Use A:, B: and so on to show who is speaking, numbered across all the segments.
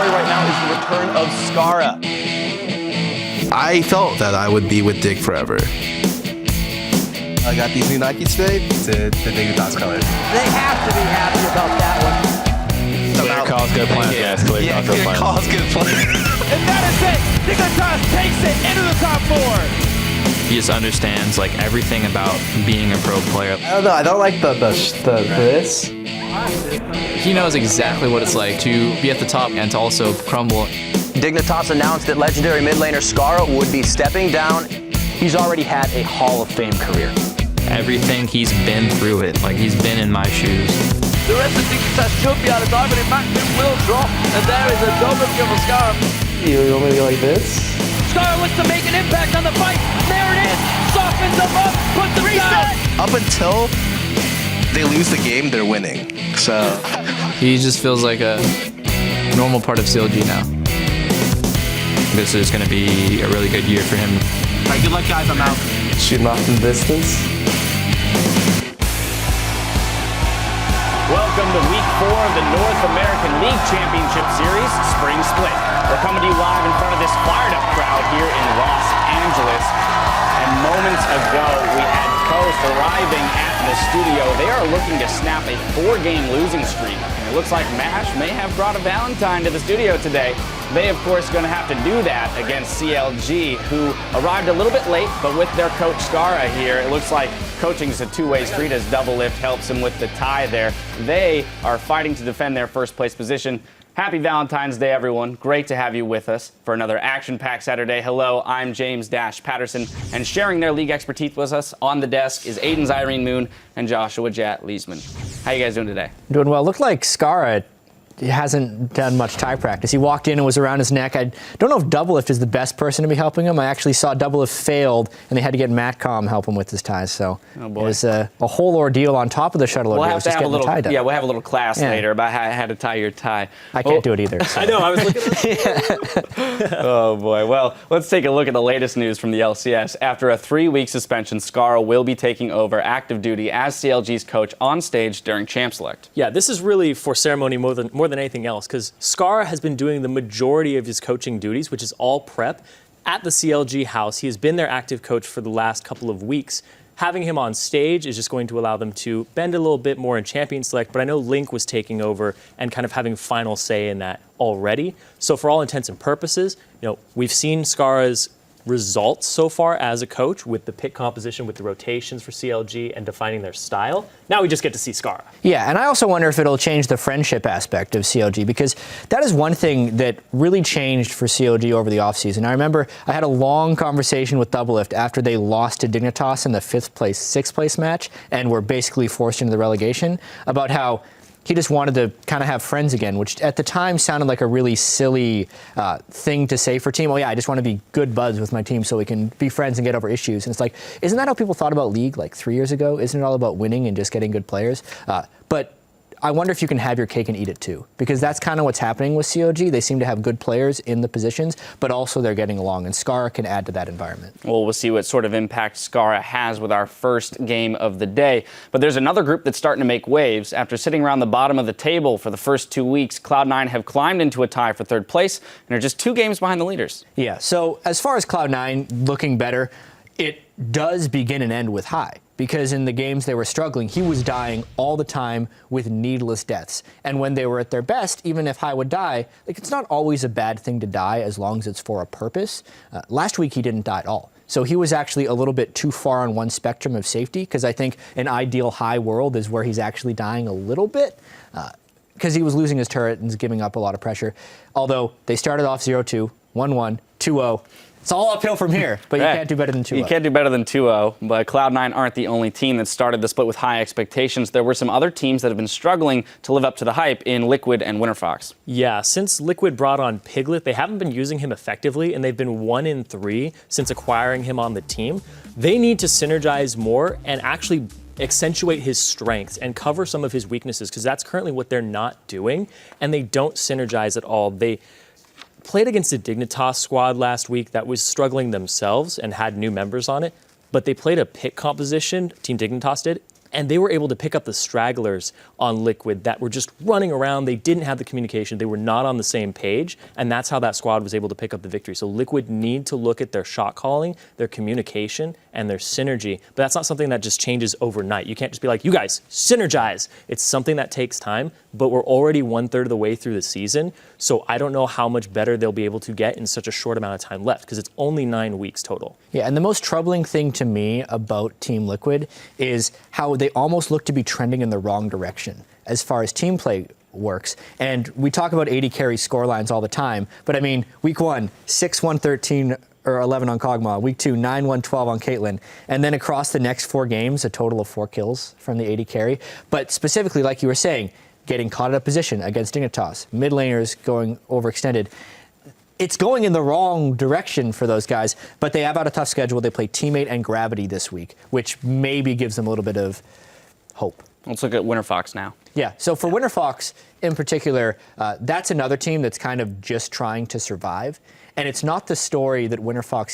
A: story right now is the return of Skara.
B: I felt that I would be with Dig forever. I got these new Nikes today to Dignitas colors.
C: They have to be happy about that one.
D: Clear call's good plan, guys. Clear
B: call's good plan.
C: And that is it. Dignitas takes it into the top 4.
D: He just understands like everything about being a pro player.
B: I don't know. I don't like this.
D: He knows exactly what it's like to be at the top and to also crumble.
A: Dignitas announced that legendary mid laner Skara would be stepping down. He's already had a Hall of Fame career.
D: Everything he's been through it, like he's been in my shoes.
E: The rest of Dignitas should be out of time, but in fact it will drop, and there is a double kill for Skara.
B: You want me to go like this?
C: Skara looks to make an impact on the fight. There it is. Softens them up. Puts them down.
B: Up until they lose the game, they're winning. So
D: He just feels like a normal part of CLG now. This is going to be a really good year for him.
E: All right, good luck, guys. I'm out.
B: shooting off in the distance.
F: Welcome to Week 4 of the North American League Championship Series, Spring Split. We're coming to you live in front of this fired-up crowd here in Los Angeles. And moments ago, we had Coast arriving at the studio. They are looking to snap a 4-game losing streak. And it looks like MASH may have brought a Valentine to the studio today. They, of course, are going to have to do that against CLG, who arrived a little bit late, but with their coach Skara here, it looks like coaching is a two-way street as Double Lift helps him with the tie there. They are fighting to defend their first-place position. Happy Valentine's Day, everyone. Great to have you with us for another action-packed Saturday. Hello, I'm James Patterson, and sharing their league expertise with us on the desk is Aiden's Irene Moon and Joshua Jat Leesman. How you guys doing today?
G: Doing well. Looked like Skara hasn't done much tie practice. He walked in and was around his neck. I don't know if Double Lift is the best person to be helping him. I actually saw Double Lift failed, and they had to get Matcom help him with his ties. So it was a whole ordeal on top of the shuttle ordeal.
F: We'll have to have a little, we'll have a little class later about how to tie your tie.
G: I can't do it either. So.
F: I know. I was looking at Oh boy. Well, let's take a look at the latest news from the LCS. After a 3-week suspension, Skara will be taking over active duty as CLG's coach on stage during Champ Select.
H: Yeah, this is really for ceremony more than anything else, because Skara has been doing the majority of his coaching duties, which is all prep, at the CLG house. He has been their active coach for the last couple of weeks. Having him on stage is just going to allow them to bend a little bit more in Champion Select, but I know Link was taking over and kind of having final say in that already. So for all intents and purposes, we've seen Skara's results so far as a coach with the pick composition, with the rotations for CLG and defining their style. Now we just get to see Skara.
G: Yeah, and I also wonder if it'll change the friendship aspect of CLG, because that is one thing that really changed for CLG over the offseason. I remember I had a long conversation with Double Lift after they lost to Dignitas in the 6th place match and were basically forced into the relegation about how he just wanted to kind of have friends again, which at the time sounded like a really silly thing to say for team. Oh yeah, I just want to be good buds with my team so we can be friends and get over issues. And it's like, isn't that how people thought about League like 3 years ago? Isn't it all about winning and just getting good players? But I wonder if you can have your cake and eat it too, because that's kind of what's happening with CLG. They seem to have good players in the positions, but also they're getting along, and Skara can add to that environment.
F: Well, we'll see what sort of impact Skara has with our first game of the day. But there's another group that's starting to make waves. After sitting around the bottom of the table for the first 2 weeks, Cloud9 have climbed into a tie for 3rd place and are just 2 games behind the leaders.
G: Yeah, so as far as Cloud9 looking better, it does begin and end with High. Because in the games they were struggling, he was dying all the time with needless deaths. And when they were at their best, even if High would die, it's not always a bad thing to die as long as it's for a purpose. Last week he didn't die at all. So he was actually a little bit too far on one spectrum of safety, because I think an ideal High world is where he's actually dying a little bit, because he was losing his turret and giving up a lot of pressure. Although they started off 0-2, 1-1, 2-0. It's all uphill from here, but you can't do better than 2-0.
F: You can't do better than 2-0, but Cloud9 aren't the only team that started the split with high expectations. There were some other teams that have been struggling to live up to the hype in Liquid and Winterfox.
H: Yeah, since Liquid brought on Piglet, they haven't been using him effectively, and they've been 1-3 since acquiring him on the team. They need to synergize more and actually accentuate his strengths and cover some of his weaknesses, because that's currently what they're not doing, and they don't synergize at all. They played against a Dignitas squad last week that was struggling themselves and had new members on it, but they played a pick composition, Team Dignitas did, And they were able to pick up the stragglers on Liquid that were just running around. They didn't have the communication. They were not on the same page. And that's how that squad was able to pick up the victory. So Liquid need to look at their shot calling, their communication, and their synergy. But that's not something that just changes overnight. You can't just be like, you guys, synergize. It's something that takes time, but we're already 1/3 of the way through the season. So I don't know how much better they'll be able to get in such a short amount of time left, because it's only 9 weeks total.
G: Yeah, and the most troubling thing to me about Team Liquid is how they almost look to be trending in the wrong direction as far as team play works. And we talk about 80 carry score lines all the time, but I mean, week 1, 6-1-13 or 11 on Kog'Maw, week 2, 9-1-12 on Caitlyn, and then across the next 4 games, a total of 4 kills from the 80 carry. But specifically, like you were saying, getting caught out of position against Dignitas, mid laners going overextended. It's going in the wrong direction for those guys, but they have out a tough schedule. They play Teammate and Gravity this week, which maybe gives them a little bit of hope.
F: Let's look at Winterfox now.
G: Yeah, so for Winterfox in particular, that's another team that's kind of just trying to survive. And it's not the story that Winterfox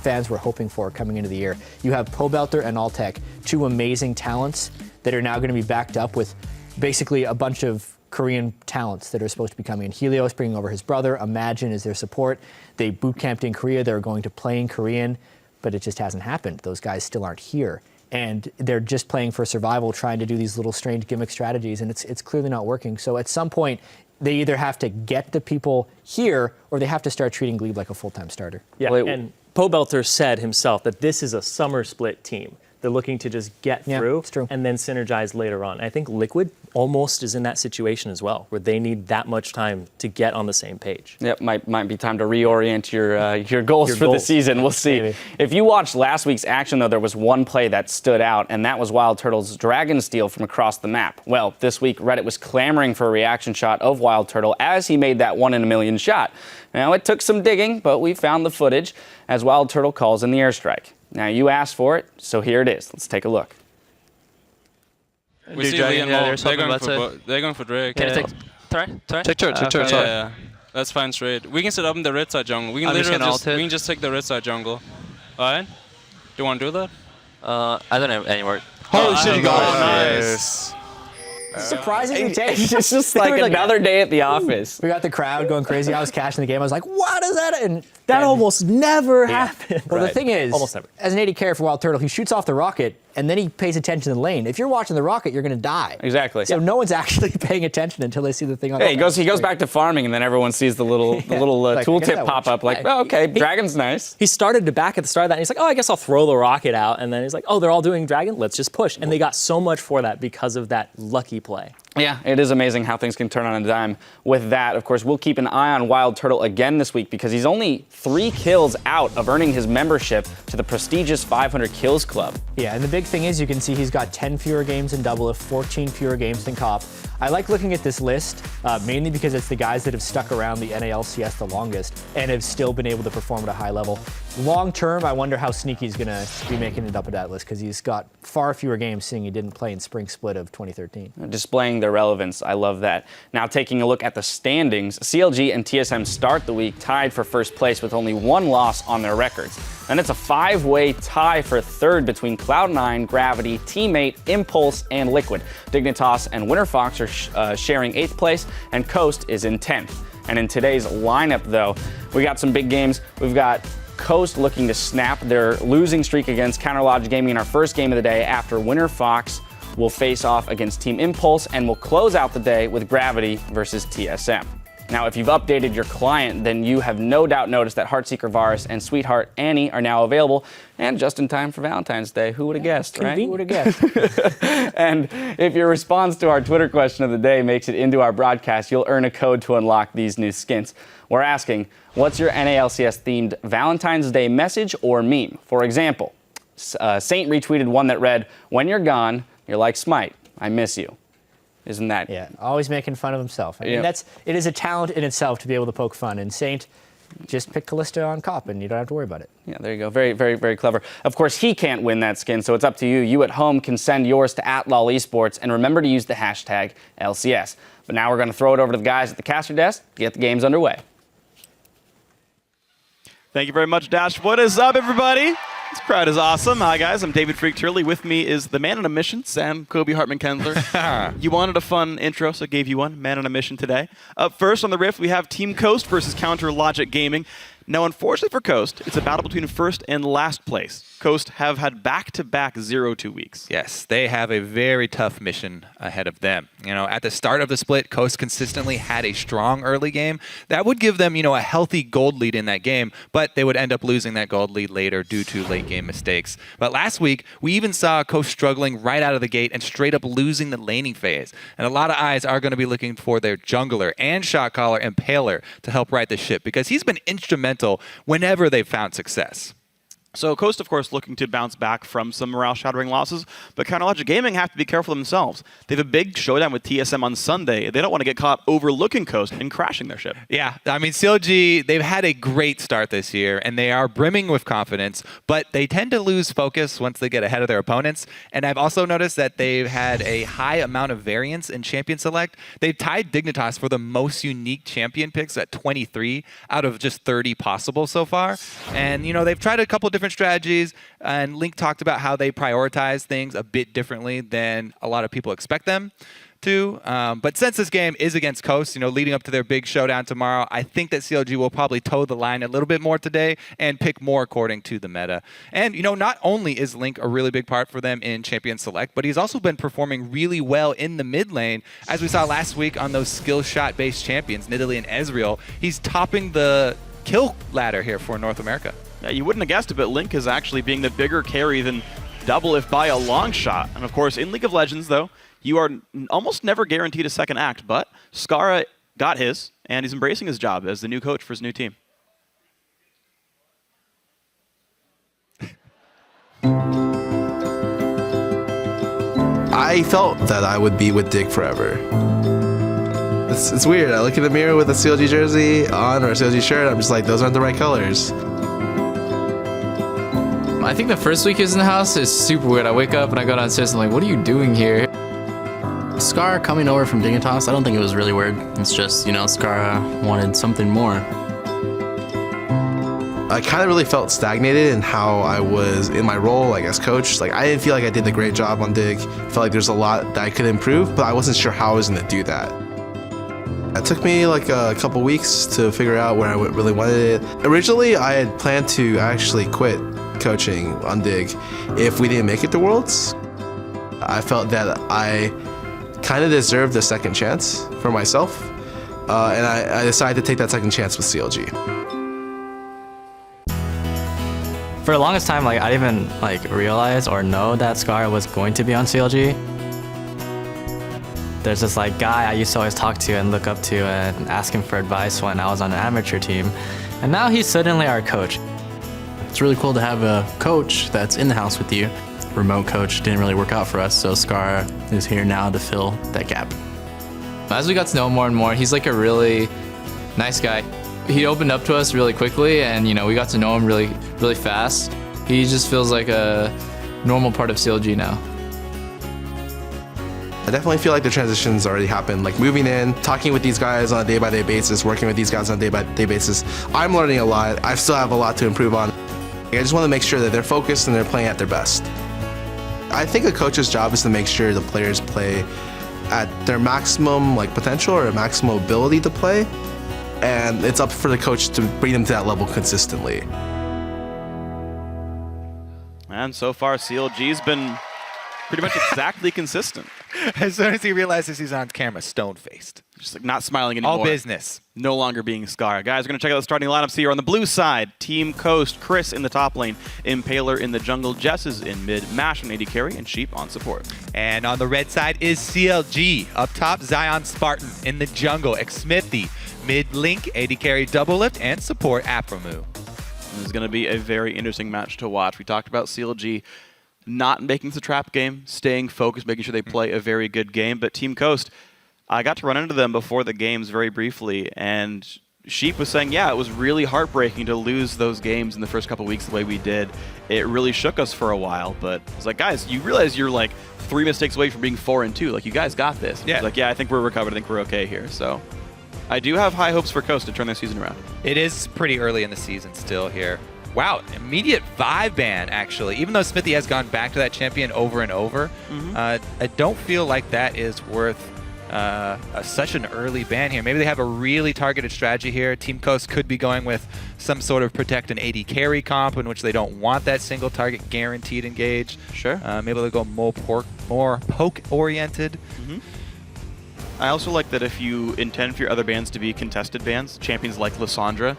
G: fans were hoping for coming into the year. You have Pobelter and Altec, 2 amazing talents that are now going to be backed up with basically a bunch of Korean talents that are supposed to be coming in. Helios bringing over his brother. Imagine is their support. They boot camped in Korea. They're going to play in Korean, but it just hasn't happened. Those guys still aren't here. And they're just playing for survival, trying to do these little strange gimmick strategies, and it's clearly not working. So at some point, they either have to get the people here or they have to start treating Glebe like a full-time starter.
H: Yeah, and Pobelter said himself that this is a summer split team. They're looking to just get through and then synergize later on. I think Liquid almost is in that situation as well, where they need that much time to get on the same page.
F: Yep, might be time to reorient your goals for the season. We'll see. Maybe. If you watched last week's action, though, there was one play that stood out, and that was Wild Turtle's Dragon Steal from across the map. Well, this week, Reddit was clamoring for a reaction shot of Wild Turtle as he made that 1 in a million shot. Now, it took some digging, but we found the footage as Wild Turtle calls in the airstrike. Now, you asked for it, so here it is. Let's take a look.
I: We see Dragon, they're going for Drake.
J: Can you take turret.
I: Yeah, that's fine straight. We can set up in the red side jungle. We can literally just take the red side jungle. Alright? Do you want to do that?
J: I don't have any word.
B: Holy shit, you got it.
F: Nice.
G: Surprisingly changed.
F: It's just like another day at the office.
G: We got the crowd going crazy. I was cashing the game. I was like, what is that? And
H: that almost never happened.
G: Well, the thing is,
H: almost never.
G: As an 80 carry for Wild Turtle, he shoots off the rocket, and then he pays attention to the lane. If you're watching the rocket, you're going to die.
F: Exactly.
G: So no one's actually paying attention until they see the thing on.
F: He goes back to farming, and then everyone sees the little like, tooltip pop up. Like, oh, okay, Dragon's nice.
H: He started to back at the start of that, and he's like, oh, I guess I'll throw the rocket out. And then he's like, oh, they're all doing Dragon? Let's just push. And they got so much for that because of that lucky play.
F: Yeah, it is amazing how things can turn on a dime with that. Of course, we'll keep an eye on Wild Turtle again this week because he's only 3 kills out of earning his membership to the prestigious 500 Kills Club.
G: Yeah, and the big thing is you can see he's got 10 fewer games than Double If, 14 fewer games than Cop. I like looking at this list mainly because it's the guys that have stuck around the NA LCS the longest and have still been able to perform at a high level. Long term, I wonder how Sneaky's going to be making it up at that list because he's got far fewer games seeing he didn't play in Spring Split of 2013.
F: Displaying their relevance. I love that. Now taking a look at the standings, CLG and TSM start the week tied for first place with only 1 loss on their records. And it's a 5-way tie for third between Cloud9, Gravity, Teammate, Impulse, and Liquid. Dignitas and Winterfox are sharing 8th place, and Coast is in 10th. And in today's lineup, though, we got some big games. We've got Coast looking to snap their losing streak against Counterlodge Gaming in our first game of the day after Winterfox will face off against Team Impulse, and will close out the day with Gravity versus TSM. Now, if you've updated your client, then you have no doubt noticed that Heartseeker Varus and Sweetheart Annie are now available, and just in time for Valentine's Day. Who would have guessed, right?
G: Who would have guessed?
F: And if your response to our Twitter question of the day makes it into our broadcast, you'll earn a code to unlock these new skins. We're asking, what's your NA LCS themed Valentine's Day message or meme? For example, Saint retweeted one that read, "When you're gone, you're like Smite. I miss you." Isn't that?
G: Yeah, always making fun of himself. I mean, it is a talent in itself to be able to poke fun. And Saint, just pick Callista on Cop and you don't have to worry about it.
F: Yeah, there you go. Very, very, very clever. Of course, he can't win that skin, so it's up to you. You at home can send yours to @LOL Esports, and remember to use the hashtag LCS. But now we're going to throw it over to the guys at the caster desk to get the games underway.
K: Thank you very much, Dash. What is up, everybody? This crowd is awesome. Hi, guys. I'm David Freak Turley. With me is the man on a mission, Sam Kobe Hartman-Kendler. You wanted a fun intro, so I gave you one. Man on a mission today. Up first on the Rift, we have Team Coast versus Counter Logic Gaming. Now, unfortunately for Coast, it's a battle between first and last place. Coast have had back-to-back 0-2 weeks.
L: Yes, they have a very tough mission ahead of them. You know, at the start of the split, Coast consistently had a strong early game. That would give them, a healthy gold lead in that game, but they would end up losing that gold lead later due to late game mistakes. But last week, we even saw Coast struggling right out of the gate and straight up losing the laning phase. And a lot of eyes are going to be looking for their jungler and shot caller Impaler to help right the ship, because he's been instrumental whenever they've found success.
K: So Coast, of course, looking to bounce back from some morale-shattering losses, but Counter Logic Gaming have to be careful themselves. They have a big showdown with TSM on Sunday. They don't want to get caught overlooking Coast and crashing their ship.
L: Yeah, I mean, CLG, they've had a great start this year, and they are brimming with confidence, but they tend to lose focus once they get ahead of their opponents. And I've also noticed that they've had a high amount of variance in champion select. They've tied Dignitas for the most unique champion picks at 23 out of just 30 possible so far. And, they've tried a couple different strategies, and Link talked about how they prioritize things a bit differently than a lot of people expect them to. But since this game is against Coast, leading up to their big showdown tomorrow, I think that CLG will probably toe the line a little bit more today and pick more according to the meta. And, not only is Link a really big part for them in Champion Select, but he's also been performing really well in the mid lane, as we saw last week on those skill shot-based champions, Nidalee and Ezreal. He's topping the kill ladder here for North America.
K: Yeah, you wouldn't have guessed it, but Link is actually being the bigger carry than Doublelift by a long shot. And of course, in League of Legends, though, you are almost never guaranteed a second act, but Skara got his, and he's embracing his job as the new coach for his new team.
B: I felt that I would be with Dig forever. It's weird. I look in the mirror with a CLG jersey on or a CLG shirt, I'm just like, those aren't the right colors.
D: I think the first week he was in the house is super weird. I wake up and I go downstairs and I'm like, what are you doing here?
M: Scar coming over from Dignitas, I don't think it was really weird. It's just, Scar wanted something more.
B: I kind of really felt stagnated in how I was in my role, as coach. I didn't feel like I did a great job on Dig. I felt like there's a lot that I could improve, but I wasn't sure how I was going to do that. It took me a couple weeks to figure out where I really wanted it. Originally, I had planned to actually quit coaching on Dig if we didn't make it to Worlds. I felt that I kind of deserved a second chance for myself, and I decided to take that second chance with CLG.
M: For the longest time, I didn't even realize or know that Scar was going to be on CLG. There's this guy I used to always talk to and look up to and ask him for advice when I was on an amateur team, and now he's suddenly our coach. It's really cool to have a coach that's in the house with you. Remote coach didn't really work out for us, so Scar is here now to fill that gap.
D: As we got to know him more and more, he's a really nice guy. He opened up to us really quickly, and we got to know him really, really fast. He just feels like a normal part of CLG now.
B: I definitely feel like the transition's already happened. Moving in, talking with these guys on a day-by-day basis, working with these guys on a day-by-day basis. I'm learning a lot. I still have a lot to improve on. I just want to make sure that they're focused and they're playing at their best. I think a coach's job is to make sure the players play at their maximum potential or maximum ability to play, and it's up for the coach to bring them to that level consistently.
K: And so far, CLG's been pretty much exactly consistent.
L: As soon as he realizes he's on camera, stone-faced.
K: Just not smiling anymore.
L: All business.
K: No longer being Scar. Guys, we're going to check out the starting lineups here. On the blue side, Team Coast, Chris in the top lane, Impaler in the jungle, Jess is in mid, Mash on AD carry, and Sheep on support.
L: And on the red side is CLG. Up top, Zion Spartan in the jungle, Xmithy, mid Link, AD carry, Doublelift, and support Apramu.
K: This is going to be a very interesting match to watch. We talked about CLG not making the trap game, staying focused, making sure they play a very good game. But Team Coast, I got to run into them before the games very briefly, and Sheep was saying, yeah, it was really heartbreaking to lose those games in the first couple weeks the way we did. It really shook us for a while, but it's guys, you realize you're 3 mistakes away from being 4-2. You guys got this.
L: Yeah.
K: Yeah, I think we're recovered. I think we're okay here. So I do have high hopes for Coast to turn their season around.
L: It is pretty early in the season still here. Wow, immediate vibe ban, actually. Even though Smithy has gone back to that champion over and over, I don't feel like that is worth such an early ban here. Maybe they have a really targeted strategy here. Team Coast could be going with some sort of protect and AD carry comp in which they don't want that single target guaranteed engage.
K: Sure.
L: Maybe they'll go more poke-oriented.
K: I also like that if you intend for your other bans to be contested bans, champions like Lissandra,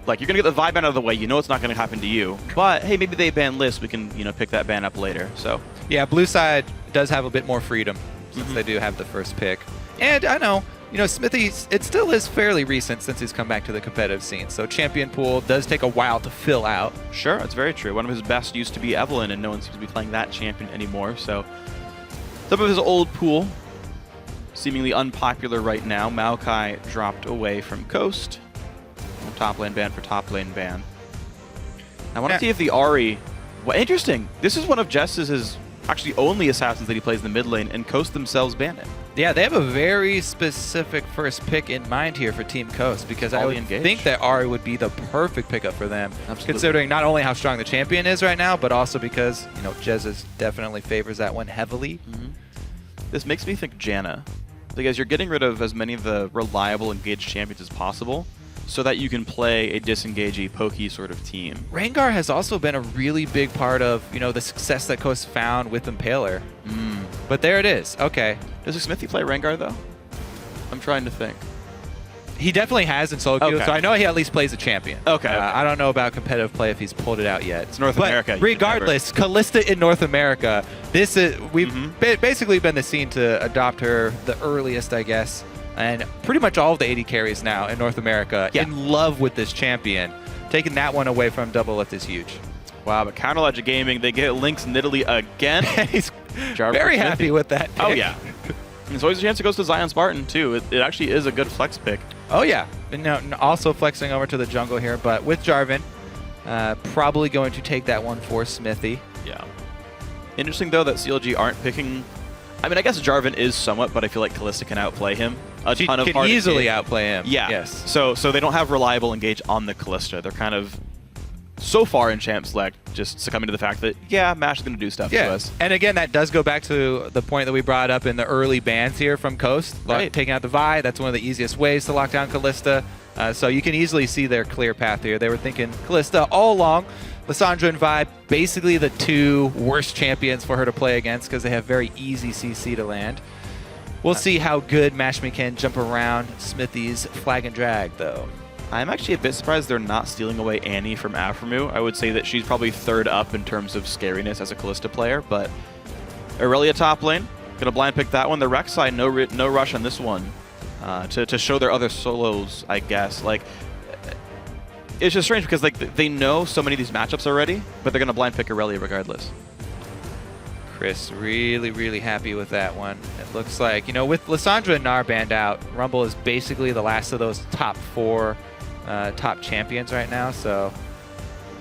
K: like, you're going to get the vibe ban out of the way. You know it's not going to happen to you. But, hey, maybe they ban Liss. We can, pick that ban up later. So,
L: yeah, blue side does have a bit more freedom since they do have the first pick. And I know, Smithy, it still is fairly recent since he's come back to the competitive scene. So champion pool does take a while to fill out.
K: Sure, that's very true. One of his best used to be Evelyn, and no one seems to be playing that champion anymore. So, some of his old pool, seemingly unpopular right now. Maokai dropped away from Coast. Top lane ban for top lane ban. I want to see if the Ahri... Well, interesting. This is one of Jess's actually only assassins that he plays in the mid lane, and Coast themselves ban it.
L: Yeah, they have a very specific first pick in mind here for Team Coast, because I would think that Ahri would be the perfect pickup for them, considering not only how strong the champion is right now, but also because, Jez definitely favors that one heavily.
K: This makes me think Janna, because you're getting rid of as many of the reliable engaged champions as possible, so that you can play a disengagey, pokey sort of team.
L: Rengar has also been a really big part of, the success that Coast found with Impaler. But there it is. Okay.
K: Does Smithy play Rengar, though? I'm trying to think.
L: He definitely has in solo queue, so I know he at least plays a champion.
K: Okay.
L: I don't know about competitive play if he's pulled it out yet.
K: It's North America.
L: Regardless, Kalista in North America. This is we've basically been the scene to adopt her the earliest, I guess. And pretty much all of the AD carries now in North America in love with this champion. Taking that one away from Double Lift is huge.
K: Wow, but Counter Logic Gaming, they get Lynx Nidalee again.
L: He's very happy with that pick.
K: Oh, yeah. There's always a chance it goes to Zion Spartan, too. It actually is a good flex pick.
L: Oh, yeah. And now, also flexing over to the jungle here, but with Jarvan, probably going to take that one for Smithy.
K: Yeah. Interesting, though, that CLG aren't picking... I mean, I guess Jarvan is somewhat, but I feel like Kalista can outplay him.
L: She can easily outplay him.
K: Yeah.
L: Yes.
K: So they don't have reliable engage on the Kalista. They're kind of, so far in Champ Select, just succumbing to the fact that, Mash is going to do stuff to us.
L: And again, that does go back to the point that we brought up in the early bans here from Coast.
K: Right.
L: Taking out the Vi, that's one of the easiest ways to lock down Kalista. So you can easily see their clear path here. They were thinking Kalista all along. Lissandra and Vi, basically the two worst champions for her to play against because they have very easy CC to land. We'll see how good Mashmi can jump around Smithy's flag and drag, though.
K: I'm actually a bit surprised they're not stealing away Annie from Aphromoo. I would say that she's probably third up in terms of scariness as a Kalista player, but Aurelia top lane, gonna blind pick that one. The Rex side, no rush on this one to show their other solos, I guess. Like, it's just strange because they know so many of these matchups already, but they're gonna blind pick Aurelia regardless.
L: Chris really, really happy with that one. It looks like, with Lissandra and Gnar banned out, Rumble is basically the last of those top 4 top champions right now, so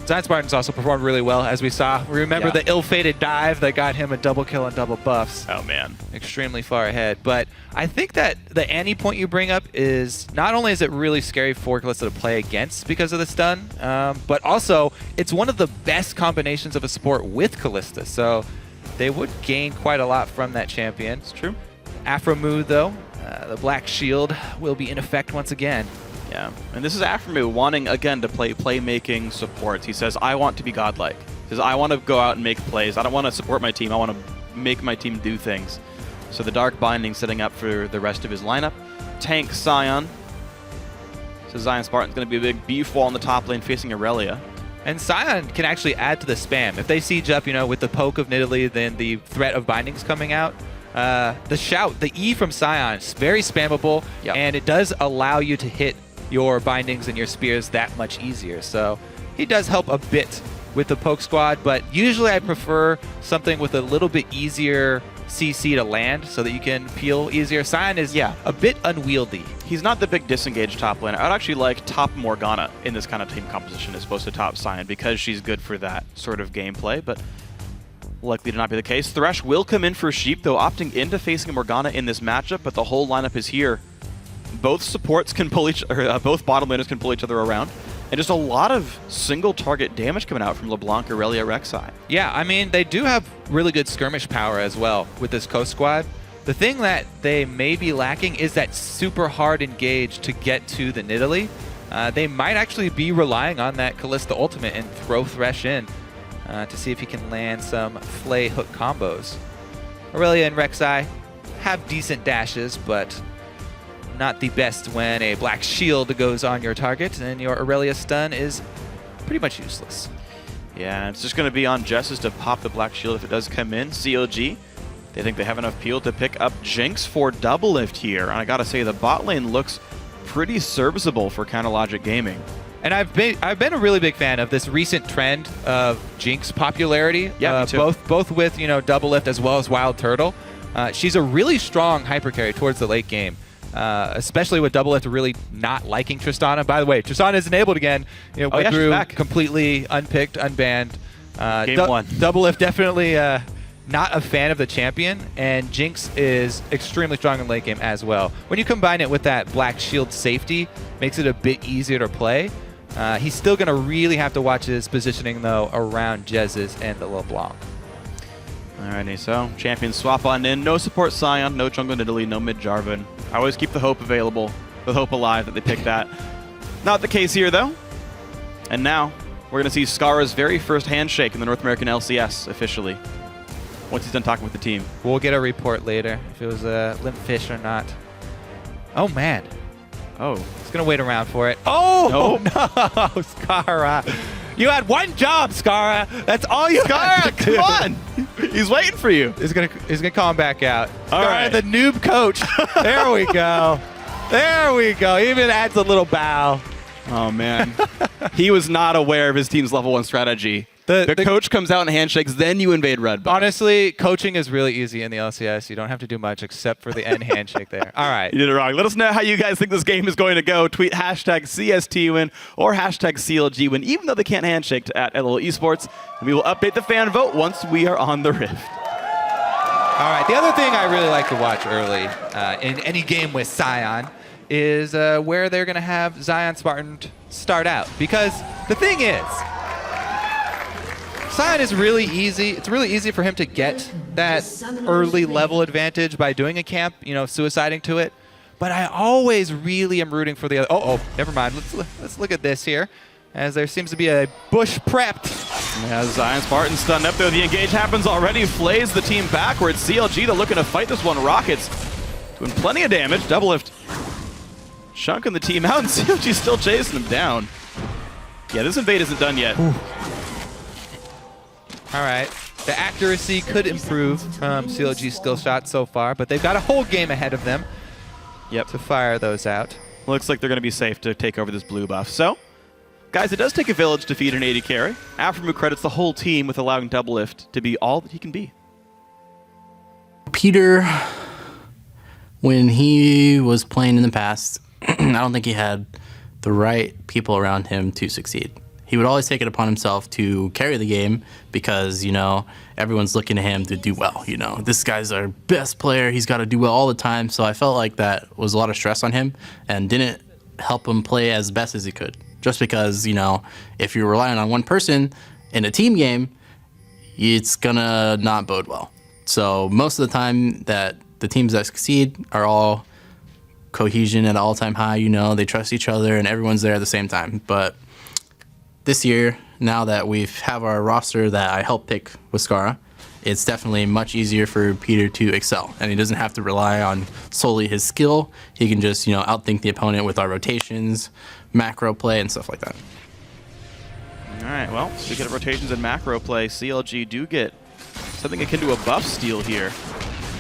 L: Zion Spartan's also performed really well, as we saw. Remember the ill-fated dive that got him a double kill and double buffs.
K: Oh, man.
L: Extremely far ahead. But I think that the Annie point you bring up is, not only is it really scary for Kalista to play against because of the stun, but also it's one of the best combinations of a support with Kalista, so they would gain quite a lot from that champion.
K: It's true.
L: Aphromoo, though, the Black Shield will be in effect once again.
K: Yeah, and this is Aphromoo wanting, again, to play playmaking supports. He says, I want to be godlike. He says, I want to go out and make plays. I don't want to support my team. I want to make my team do things. So the Dark Binding setting up for the rest of his lineup. Tank Sion. So Zion Spartan's going to be a big beef wall in the top lane facing Aurelia.
L: And Sion can actually add to the spam. If they siege up, with the poke of Nidalee, then the threat of bindings coming out, the shout, the E from Sion is very spammable, and it does allow you to hit your bindings and your spears that much easier. So he does help a bit with the poke squad, but usually I prefer something with a little bit easier CC to land so that you can peel easier. Sion is a bit unwieldy.
K: He's not the big disengaged top laner. I'd actually like top Morgana in this kind of team composition as opposed to top Sion because she's good for that sort of gameplay, but likely to not be the case. Thresh will come in for Sheep, though, opting into facing Morgana in this matchup, but the whole lineup is here. Both supports can pull both bottom laners can pull each other around. and just a lot of single target damage coming out from LeBlanc, Aurelia, Rek'Sai.
L: Yeah, I mean, they do have really good skirmish power as well with this Coast squad. The thing that they may be lacking is that super hard engage to get to the Nidalee. They might actually be relying on that Kalista ultimate and throw Thresh in to see if he can land some Flay hook combos. Aurelia and Rek'Sai have decent dashes, but not the best when a black shield goes on your target and your Aurelia stun is pretty much useless.
K: Yeah, it's just going to be on Jessus to pop the black shield if it does come in. CLG, they think they have enough peel to pick up Jinx for double lift here. And I got to say, the bot lane looks pretty serviceable for Counter Logic Gaming.
L: And I've been a really big fan of this recent trend of Jinx popularity.
K: Yeah, me too.
L: Both with double lift as well as Wild Turtle. She's a really strong hyper carry towards the late game, especially with double lift really not liking Tristana. By the way, Tristana is enabled again. Went through completely unpicked, unbanned.
K: Game 1.
L: Double lift definitely not a fan of the champion, and Jinx is extremely strong in late game as well. When you combine it with that black shield safety, makes it a bit easier to play. He's still going to really have to watch his positioning, though, around Jessus and the LeBlanc.
K: Alrighty, so champions swap on in. No support Sion, no jungle Nidalee, no mid Jarvan. I always keep the hope available, the hope alive that they pick that. Not the case here, though. And now, we're going to see Skara's very first handshake in the North American LCS officially, once he's done talking with the team.
L: We'll get a report later if it was a limp fish or not. Oh, man.
K: Oh.
L: He's going to wait around for it. Oh,
K: nope.
L: No, Skara. You had one job, Skara. That's all you got.
K: Skara, come on. He's waiting for you.
L: He's gonna call him back out.
K: All
L: Skara,
K: right.
L: the noob coach. There we go. There we go. Even adds a little bow.
K: Oh, man. He was not aware of his team's level 1 strategy. The coach comes out and handshakes, then you invade red buff.
L: Honestly, coaching is really easy in the LCS. You don't have to do much except for the end handshake there. All right.
K: You did it wrong. Let us know how you guys think this game is going to go. Tweet hashtag CST win or hashtag CLG win, even though they can't handshake to @LOL Esports. And we will update the fan vote once we are on the Rift.
L: All right. The other thing I really like to watch early in any game with Sion is where they're going to have Zion Spartan start out. Because the thing is, Sion is really easy. It's really easy for him to get that early level advantage by doing a camp, suiciding to it. But I always really am rooting for the other. Oh, never mind. Let's look at this here, as there seems to be a bush prepped.
K: Yeah, Zion Spartan stunned up there. The engage happens already. Flays the team backwards. CLG, they're looking to fight this one. Rockets doing plenty of damage. Double lift. Chunking the team out, and CLG's still chasing him down. Yeah, this invade isn't done yet.
L: Ooh. All right. The accuracy could improve from CLG's skill shot so far, but they've got a whole game ahead of them to fire those out.
K: Looks like they're going to be safe to take over this blue buff. So, guys, it does take a village to feed an 80 carry. Aftermoo credits the whole team with allowing double lift to be all that he can be.
M: Peter, when he was playing in the past, I don't think he had the right people around him to succeed. He would always take it upon himself to carry the game because, everyone's looking to him to do well. This guy's our best player. He's got to do well all the time. So I felt like that was a lot of stress on him and didn't help him play as best as he could. Just because, if you're relying on one person in a team game, it's going to not bode well. So most of the time that the teams that succeed are all cohesion at an all-time high. They trust each other and everyone's there at the same time. But this year, now that we have our roster that I helped pick with Skara, it's definitely much easier for Peter to excel. And he doesn't have to rely on solely his skill. He can just, outthink the opponent with our rotations, macro play, and stuff like that.
K: All right, well, speaking of rotations and macro play, CLG do get something akin to a buff steal here.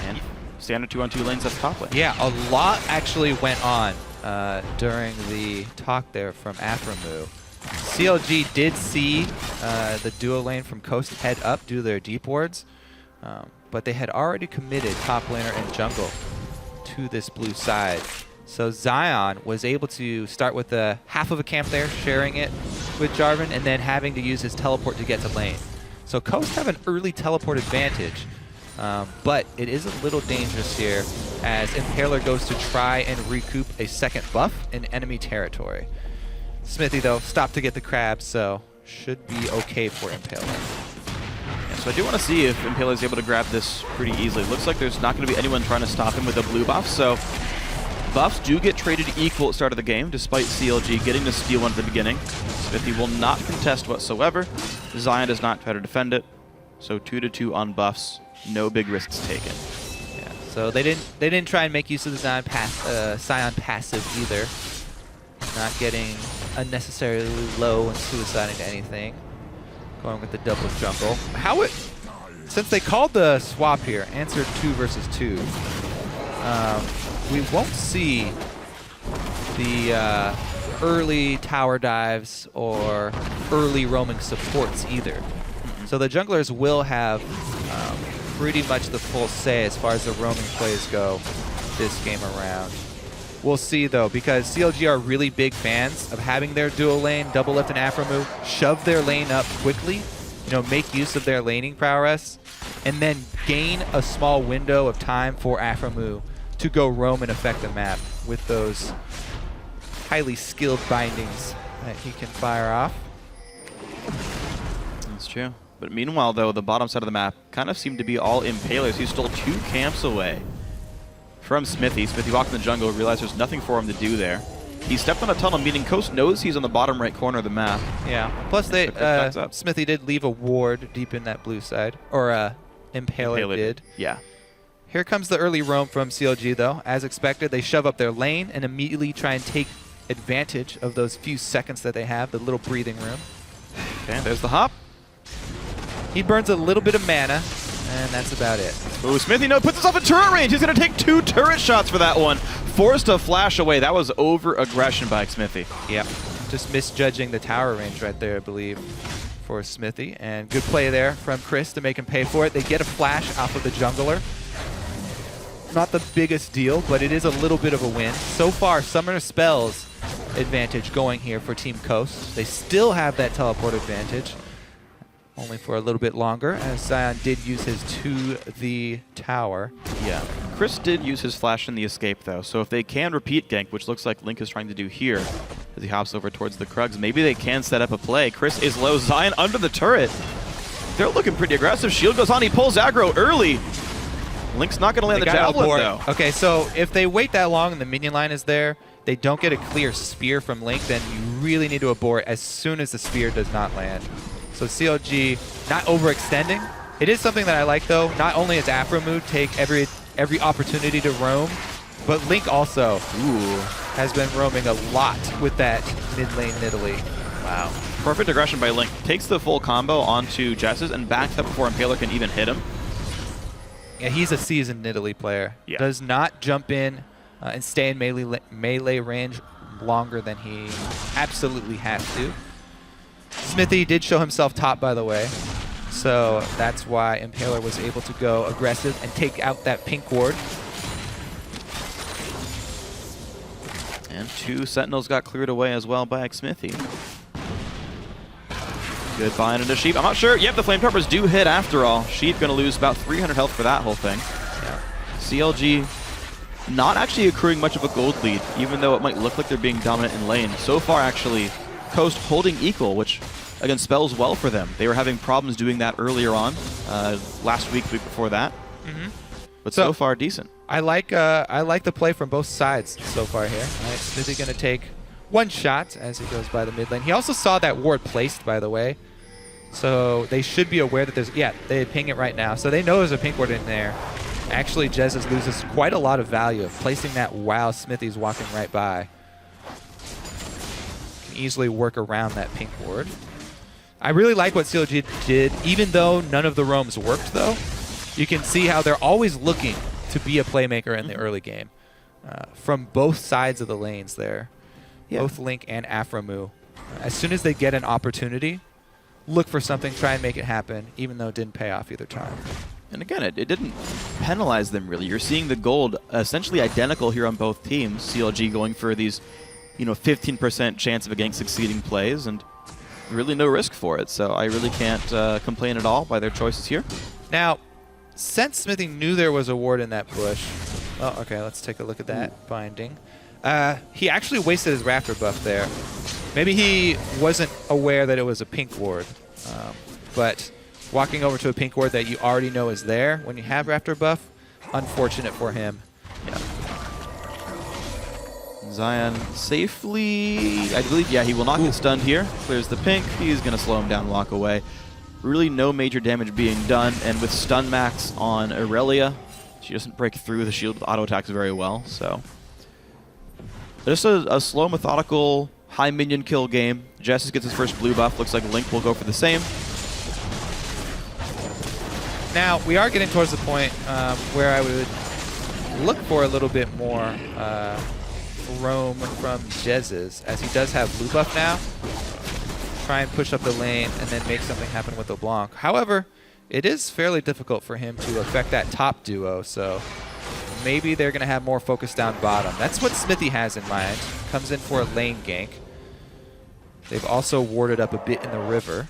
K: And standard 2-on-2 lanes up top lane.
L: Yeah, a lot actually went on during the talk there from Aframu. CLG did see the duo lane from Coast head up due to their deep wards, but they had already committed top laner and jungle to this blue side. So Zion was able to start with half of a camp there, sharing it with Jarvan, and then having to use his teleport to get to lane. So Coast have an early teleport advantage, but it is a little dangerous here as Impaler goes to try and recoup a second buff in enemy territory. Smithy, though, stopped to get the crab, so should be okay for Impaler.
K: Yeah, so I do want to see if Impaler is able to grab this pretty easily. Looks like there's not going to be anyone trying to stop him with a blue buff, so buffs do get traded equal at the start of the game, despite CLG getting to steal one at the beginning. Smithy will not contest whatsoever. Zion does not try to defend it, so 2-2 on buffs. No big risks taken.
L: Yeah, so they didn't try and make use of the Zion passive either. Not getting unnecessarily low and suiciding to anything. Going with the double jungle. Since they called the swap here, answered 2 versus 2, we won't see the early tower dives or early roaming supports either. So the junglers will have pretty much the full say as far as the roaming plays go this game around. We'll see, though, because CLG are really big fans of having their dual lane, double lift and Afro move, shove their lane up quickly, make use of their laning prowess, and then gain a small window of time for Afro move to go roam and affect the map with those highly skilled bindings that he can fire off.
K: That's true. But meanwhile, though, the bottom side of the map kind of seemed to be all Impalers. He's still 2 camps away from Smithy. Smithy walked in the jungle, realized there's nothing for him to do there. He stepped on a tunnel, meaning Coast knows he's on the bottom right corner of the map.
L: Yeah. Plus, Smithy did leave a ward deep in that blue side. Or Impaler did.
K: Yeah.
L: Here comes the early roam from CLG, though. As expected, they shove up their lane and immediately try and take advantage of those few seconds that they have, the little breathing room.
K: Okay, there's the hop.
L: He burns a little bit of mana, and that's about it.
K: Ooh, Smithy puts himself in turret range. He's going to take 2 turret shots for that one. Forced to flash away. That was over-aggression by Smithy.
L: Yep. Just misjudging the tower range right there, I believe, for Smithy. And good play there from Chris to make him pay for it. They get a flash off of the jungler. Not the biggest deal, but it is a little bit of a win. So far, Summoner Spells advantage going here for Team Coast. They still have that teleport advantage, only for a little bit longer, as Zion did use his to the tower.
K: Yeah. Chris did use his flash in the escape, though, so if they can repeat gank, which looks like Link is trying to do here, as he hops over towards the Krugs, maybe they can set up a play. Chris is low. Zion under the turret. They're looking pretty aggressive. Shield goes on. He pulls aggro early. Link's not going to land the javelin, though.
L: Okay, so if they wait that long and the minion line is there, they don't get a clear spear from Link, then you really need to abort as soon as the spear does not land. So CLG not overextending. It is something that I like, though. Not only does Afro move take every opportunity to roam, but Link also has been roaming a lot with that mid lane Nidalee.
K: Wow. Perfect aggression by Link. Takes the full combo onto Jesses and backs up before Impaler can even hit him.
L: Yeah, he's a seasoned Nidalee player.
K: Yeah.
L: Does not jump in and stay in melee range longer than he absolutely has to. Smithy did show himself top, by the way, so that's why Impaler was able to go aggressive and take out that pink ward.
K: And 2 Sentinels got cleared away as well by Smithy. Good bind into Sheep. I'm not sure. Yep, the Flame Peppers do hit after all. Sheep going to lose about 300 health for that whole thing. Yeah. CLG not actually accruing much of a gold lead, even though it might look like they're being dominant in lane. So far, actually, Coast holding equal, which, again, spells well for them. They were having problems doing that earlier on, last week, the week before that. But so far, decent.
L: I like the play from both sides so far here. All right, Smithy going to take 1 shot as he goes by the mid lane. He also saw that ward placed, by the way. So they should be aware that there's... Yeah, they ping it right now. So they know there's a pink ward in there. Actually, Jesus loses quite a lot of value of placing that while Smithy's walking right by. Can easily work around that pink ward. I really like what CLG did. Even though none of the roams worked, though, you can see how they're always looking to be a playmaker in the early game. From both sides of the lanes there. Yeah. Both Link and Afromu. As soon as they get an opportunity, look for something, try and make it happen, even though it didn't pay off either time.
K: And again, it didn't penalize them, really. You're seeing the gold essentially identical here on both teams. CLG going for these, 15% chance of a gank succeeding plays, and really no risk for it. So I really can't complain at all by their choices here.
L: Now, since Smithy knew there was a ward in that bush... Oh, okay, let's take a look at that binding. He actually wasted his Raptor buff there. Maybe he wasn't aware that it was a pink ward, but walking over to a pink ward that you already know is there when you have Raptor buff, unfortunate for him.
K: Yeah. Zion safely, I believe, yeah, he will not get stunned here. Clears the pink. He's going to slow him down, walk away. Really no major damage being done, and with stun max on Aurelia, she doesn't break through the shield with auto attacks very well, so. Just a slow, methodical, high minion kill game. Jessus gets his first blue buff. Looks like Link will go for the same.
L: Now, we are getting towards the point where I would look for a little bit more roam from Jessus, as he does have blue buff now. Try and push up the lane and then make something happen with LeBlanc. However, it is fairly difficult for him to affect that top duo, so maybe they're going to have more focus down bottom. That's what Smithy has in mind. Comes in for a lane gank. They've also warded up a bit in the river.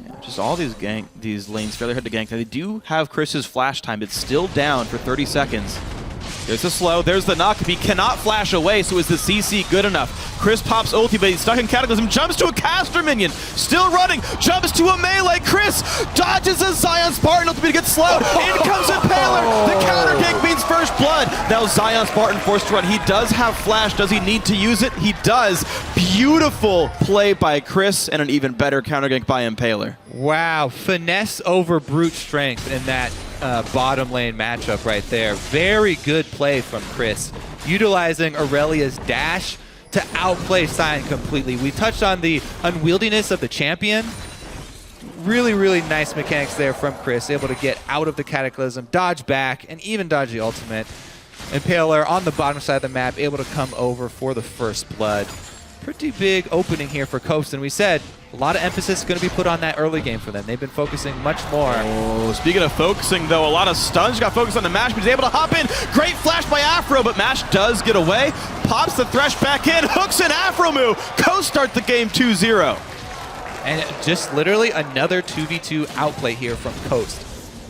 K: Yeah, just all these lanes fairly hard to gank. Now, they do have Chris's flash time. It's still down for 30 seconds. There's the slow, there's the knock. He cannot flash away, so is the CC good enough? Chris pops ulti, but he's stuck in Cataclysm, jumps to a caster minion, still running, jumps to a melee. Chris dodges a Zion Spartan, ultimately gets slowed. In comes Impaler, the counter gank means first blood. Now Zion Spartan forced to run. He does have flash, does he need to use it? He does. Beautiful play by Chris, and an even better counter gank by Impaler.
L: Wow, finesse over brute strength in that bottom lane matchup right there. Very good play from Chris, utilizing Aurelia's dash to outplay Zion completely. We touched on the unwieldiness of the champion. Really, really nice mechanics there from Chris, able to get out of the Cataclysm, dodge back, and even dodge the ultimate. Impaler on the bottom side of the map, able to come over for the first blood. Pretty big opening here for Coast, and we said a lot of emphasis is going to be put on that early game for them. They've been focusing much more.
K: Oh, speaking of focusing, though, a lot of stuns. Got focused on the Mash, but he's able to hop in. Great flash by Afro, but Mash does get away. Pops the Thresh back in, hooks an Afro move. Coast start the game 2-0.
L: And just literally another 2v2 outplay here from Coast.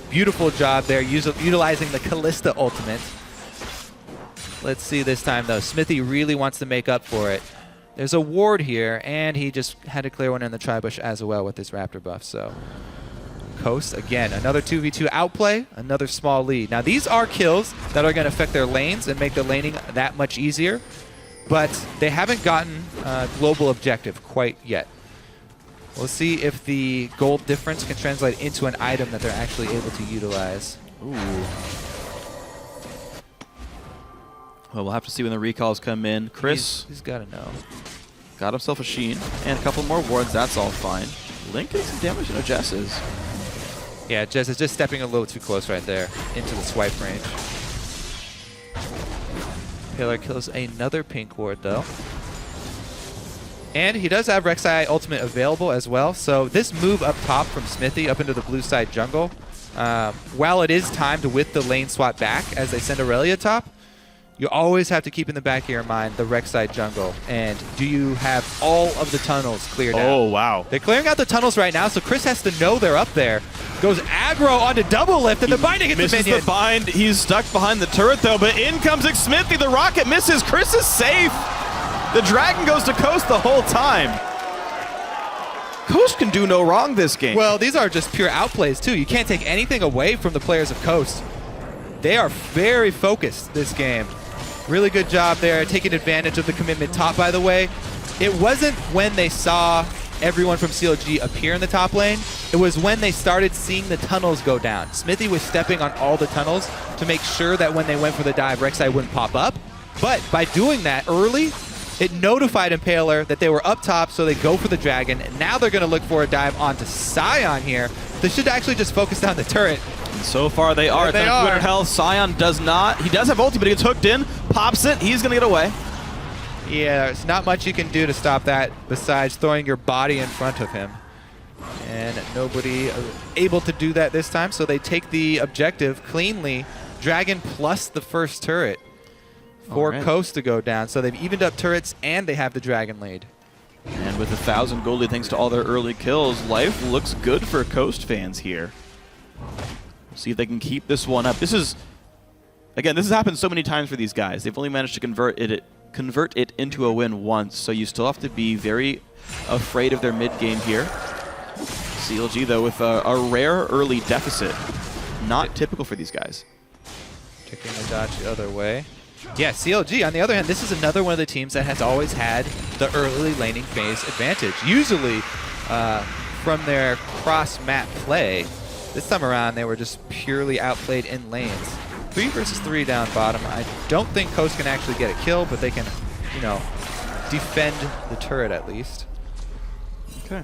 L: Beautiful job there, utilizing the Callista ultimate. Let's see this time, though. Smithy really wants to make up for it. There's a ward here, and he just had to clear one in the tri-bush as well with his Raptor buff. So Coast, again, another 2v2 outplay, another small lead. Now, these are kills that are going to affect their lanes and make the laning that much easier, but they haven't gotten global objective quite yet. We'll see if the gold difference can translate into an item that they're actually able to utilize.
K: Ooh. Well, we'll have to see when the recalls come in. Chris,
L: he's got to know.
K: Got himself a Sheen and a couple more wards. That's all fine. Link getting some damage. No, Jess is.
L: Yeah, Jess is just stepping a little too close right there into the swipe range. Taylor kills another pink ward, though. And he does have Rek'Sai ultimate available as well. So this move up top from Smithy up into the blue side jungle, while it is timed with the lane swap back as they send Aurelia top, you always have to keep in the back of your mind the Rek'Sai jungle. And do you have all of the tunnels cleared out?
K: Oh, wow.
L: They're clearing out the tunnels right now, so Chris has to know they're up there. Goes aggro onto double lift, and the binding hits the minion.
K: The bind. He's stuck behind the turret, though, but in comes Smithy. The rocket misses. Chris is safe. The dragon goes to Coast the whole time. Coast can do no wrong this game.
L: Well, these are just pure outplays, too. You can't take anything away from the players of Coast. They are very focused this game. Really good job there, taking advantage of the commitment top, by the way. It wasn't when they saw everyone from CLG appear in the top lane. It was when they started seeing the tunnels go down. Smithy was stepping on all the tunnels to make sure that when they went for the dive, Rek'Sai wouldn't pop up. But by doing that early, it notified Impaler that they were up top, so they go for the dragon. And now they're going to look for a dive onto Sion here. They should actually just focus down the turret.
K: And so far they are.
L: They are.
K: 200 health. Sion does not. He does have ulti, but he gets hooked in, pops it. He's going to get away.
L: Yeah, there's not much you can do to stop that besides throwing your body in front of him. And nobody able to do that this time, so they take the objective cleanly. Dragon plus the first turret for Coast to go down. So they've evened up turrets, and they have the dragon lead.
K: And with 1,000 goldie thanks to all their early kills, life looks good for Coast fans here. See if they can keep this one up. This is, again, this has happened so many times for these guys. They've only managed to convert it convert it into a win once, so you still have to be very afraid of their mid game here. CLG, though, with a rare early deficit. Not typical for these guys.
L: Taking the dodge the other way. Yeah, CLG, on the other hand, this is another one of the teams that has always had the early laning phase advantage. Usually, from their cross-map play, this time around, they were just purely outplayed in lanes. 3 versus 3 down bottom. I don't think Coast can actually get a kill, but they can, you know, defend the turret at least.
K: Okay.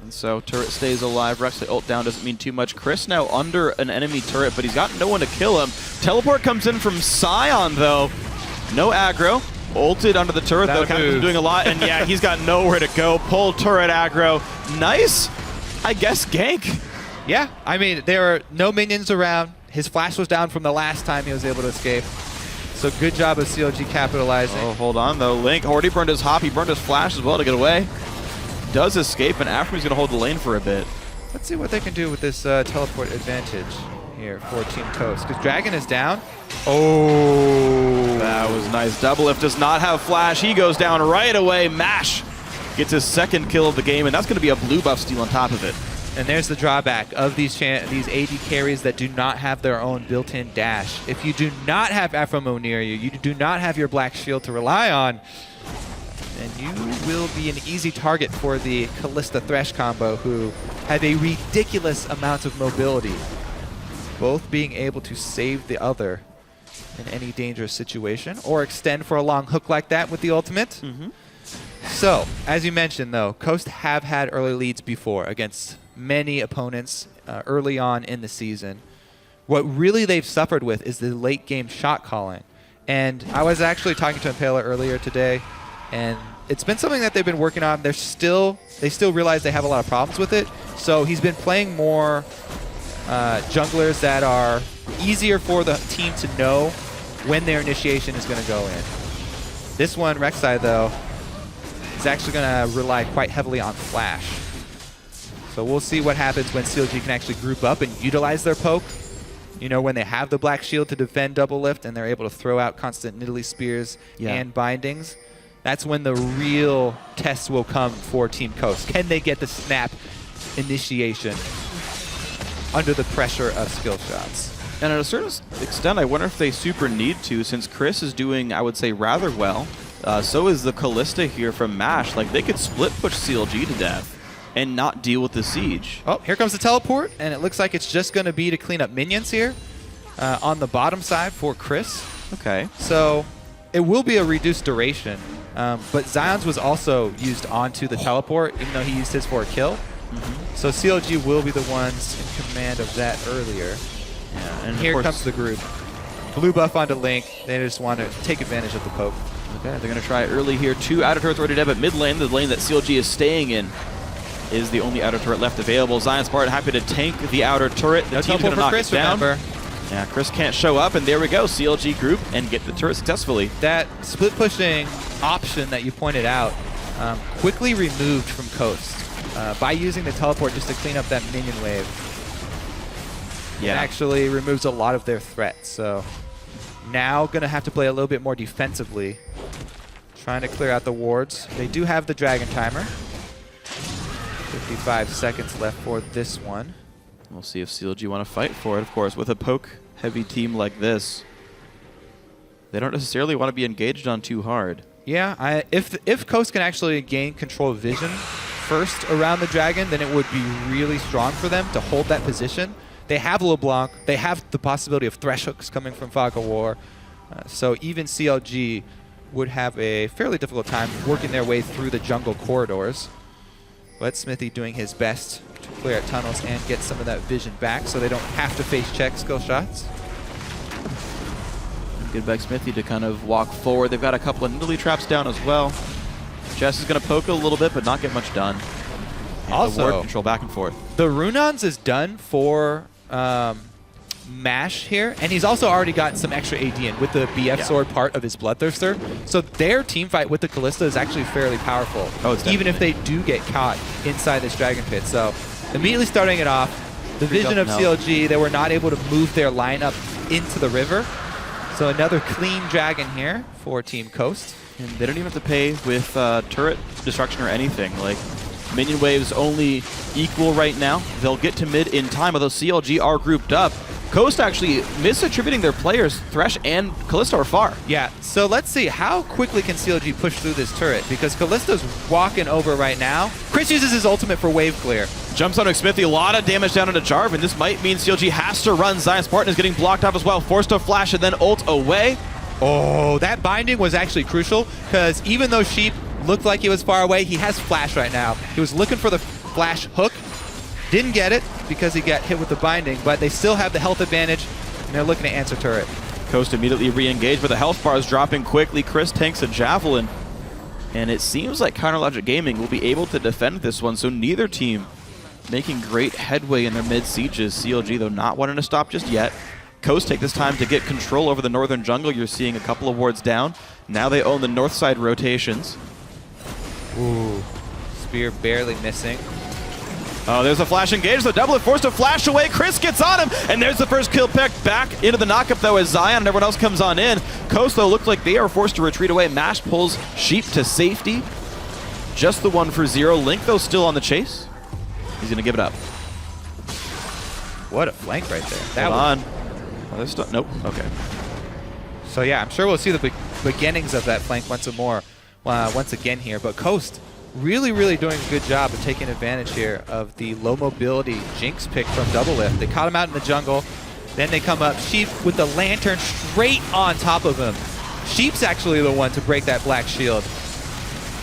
K: And so turret stays alive. Rex, the ult down doesn't mean too much. Chris now under an enemy turret, but he's got no one to kill him. Teleport comes in from Sion, though. No aggro. Ulted under the turret, though. Captain's doing a lot, and yeah, he's got nowhere to go. Pull turret aggro. Nice, I guess, gank.
L: Yeah, I mean, there are no minions around. His flash was down from the last time he was able to escape. So good job of CLG capitalizing.
K: Oh, hold on, though. Link already burned his hop. He burned his flash as well to get away. Does escape, and after he's going to hold the lane for a bit.
L: Let's see what they can do with this teleport advantage here for Team Toast. Because Dragon is down. Oh.
K: That was nice. Doublelift does not have flash. He goes down right away. Mash gets his second kill of the game, and that's going to be a blue buff steal on top of it.
L: And there's the drawback of these AD carries that do not have their own built-in dash. If you do not have FMO near you, you do not have your black shield to rely on, then you will be an easy target for the Kalista Thresh combo, who have a ridiculous amount of mobility, both being able to save the other in any dangerous situation or extend for a long hook like that with the ultimate. So, as you mentioned, though, Coast have had early leads before against many opponents early on in the season. What really they've suffered with is the late game shot calling. And I was actually talking to Impaler earlier today, and it's been something that they've been working on. They still realize they have a lot of problems with it. So he's been playing more junglers that are easier for the team to know when their initiation is going to go in. This one, Rek'Sai, though, is actually going to rely quite heavily on flash. So we'll see what happens when CLG can actually group up and utilize their poke. You know, when they have the black shield to defend Doublelift and they're able to throw out constant Nidalee spears and bindings. That's when the real test will come for Team Coast. Can they get the snap initiation under the pressure of skill shots?
K: And at a certain extent, I wonder if they super need to, since Chris is doing, I would say, rather well. So is the Kalista here from MASH. Like, they could split push CLG to death and not deal with the siege.
L: Oh, here comes the teleport, and it looks like it's just going to be to clean up minions here on the bottom side for Chris.
K: Okay.
L: So it will be a reduced duration, but Zion's was also used onto the teleport, even though he used his for a kill. So CLG will be the ones in command of that earlier.
K: Yeah,
L: and here comes the group. Blue buff onto Link. They just want to take advantage of the poke.
K: Okay, they're going to try early here. 2 outer turrets already dead, but mid lane, the lane that CLG is staying in, is the only outer turret left available. Zion's part happy to tank the outer turret. The team's going to knock it down. Yeah, Chris can't show up, and there we go. CLG group and get the turret successfully.
L: That split pushing option that you pointed out quickly removed from Coast by using the teleport just to clean up that minion wave. Yeah, it actually removes a lot of their threat. So now going to have to play a little bit more defensively, trying to clear out the wards. They do have the dragon timer. 55 seconds left for this one.
K: We'll see if CLG want to fight for it, of course. With a poke-heavy team like this, they don't necessarily want to be engaged on too hard.
L: Yeah, if Coast can actually gain control of vision first around the dragon, then it would be really strong for them to hold that position. They have LeBlanc. They have the possibility of thresh hooks coming from Fog of War. So even CLG would have a fairly difficult time working their way through the jungle corridors. But Smithy doing his best to clear out tunnels and get some of that vision back so they don't have to face check skill shots.
K: Good back Smithy to kind of walk forward. They've got a couple of Nidalee traps down as well. Jess is going to poke a little bit, but not get much done. And
L: also,
K: the ward control back and forth.
L: The Runons is done for MASH here, and he's also already got some extra AD in with the BF sword part of his Bloodthirster. So their team fight with the Kalista is actually fairly powerful, even if they do get caught inside this Dragon Pit. So immediately starting it off, the vision of CLG, they were not able to move their lineup into the river. So another clean dragon here for Team Coast.
K: And they don't even have to pay with turret destruction or anything. Like, minion waves only equal right now. They'll get to mid in time, although CLG are grouped up. Coast actually misattributing their players. Thresh and Kallisto are far.
L: Yeah, so let's see. How quickly can CLG push through this turret? Because Kallisto's walking over right now. Chris uses his ultimate for wave clear.
K: Jumps on Smithy, a lot of damage down into Jarvan. This might mean CLG has to run. Zion's partner is getting blocked off as well. Forced to flash and then ult away.
L: Oh, that binding was actually crucial because even though Sheep looked like he was far away, he has flash right now. He was looking for the flash hook. Didn't get it because he got hit with the binding, but they still have the health advantage, and they're looking to answer turret.
K: Coast immediately re-engaged, but the health bar is dropping quickly. Chris tanks a Javelin, and it seems like Counterlogic Gaming will be able to defend this one, so neither team making great headway in their mid-sieges. CLG, though, not wanting to stop just yet. Coast take this time to get control over the northern jungle. You're seeing a couple of wards down. Now they own the north side rotations.
L: Ooh, spear barely missing.
K: Oh, there's a flash engage. The Doublelift forced to flash away. Chris gets on him, and there's the first kill pick back into the knockup, though, as Zion and everyone else comes on in. Coast, though, looked like they are forced to retreat away. Mash pulls Sheep to safety. Just the one for 0. Link, though, still on the chase. He's going to give it up.
L: What a flank right there.
K: That on. Oh, there's still, nope. Okay.
L: So, yeah, I'm sure we'll see the beginnings of that flank once again here. But Coast really doing a good job of taking advantage here of the low mobility Jinx pick from Doublelift. They caught him out in the jungle. Then they come up. Sheep with the lantern straight on top of him. Sheep's actually the one to break that black shield.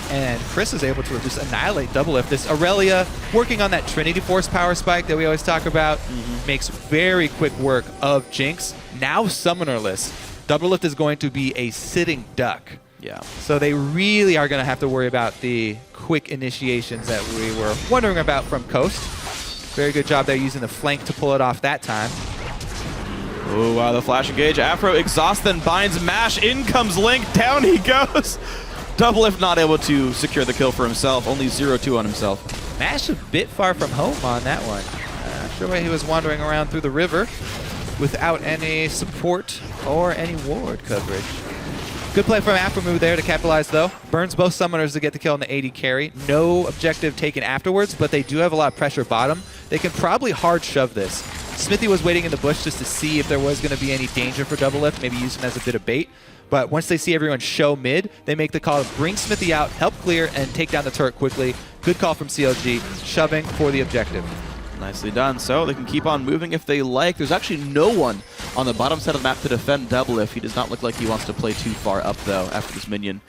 L: And Chris is able to just annihilate Doublelift. This Aurelia working on that Trinity Force power spike that we always talk about makes very quick work of Jinx. Now summonerless. Doublelift is going to be a sitting duck.
K: Yeah.
L: So they really are going to have to worry about the quick initiations that we were wondering about from Coast. Very good job there using the flank to pull it off that time.
K: Oh, wow, the flash engage. Afro exhausts, then binds Mash. In comes Link. Down he goes. Doublelift not able to secure the kill for himself. Only 0-2 on himself.
L: Mash a bit far from home on that one. Sure way he was wandering around through the river without any support or any ward coverage. Good play from Afromu there to capitalize, though. Burns both summoners to get the kill on the AD carry. No objective taken afterwards, but they do have a lot of pressure bottom. They can probably hard shove this. Smithy was waiting in the bush just to see if there was going to be any danger for Doublelift, maybe use him as a bit of bait. But once they see everyone show mid, they make the call to bring Smithy out, help clear, and take down the turret quickly. Good call from CLG, shoving for the objective.
K: Nicely done. So they can keep on moving if they like. There's actually no one on the bottom side of the map to defend Doublelift. He does not look like he wants to play too far up, though, after this minion.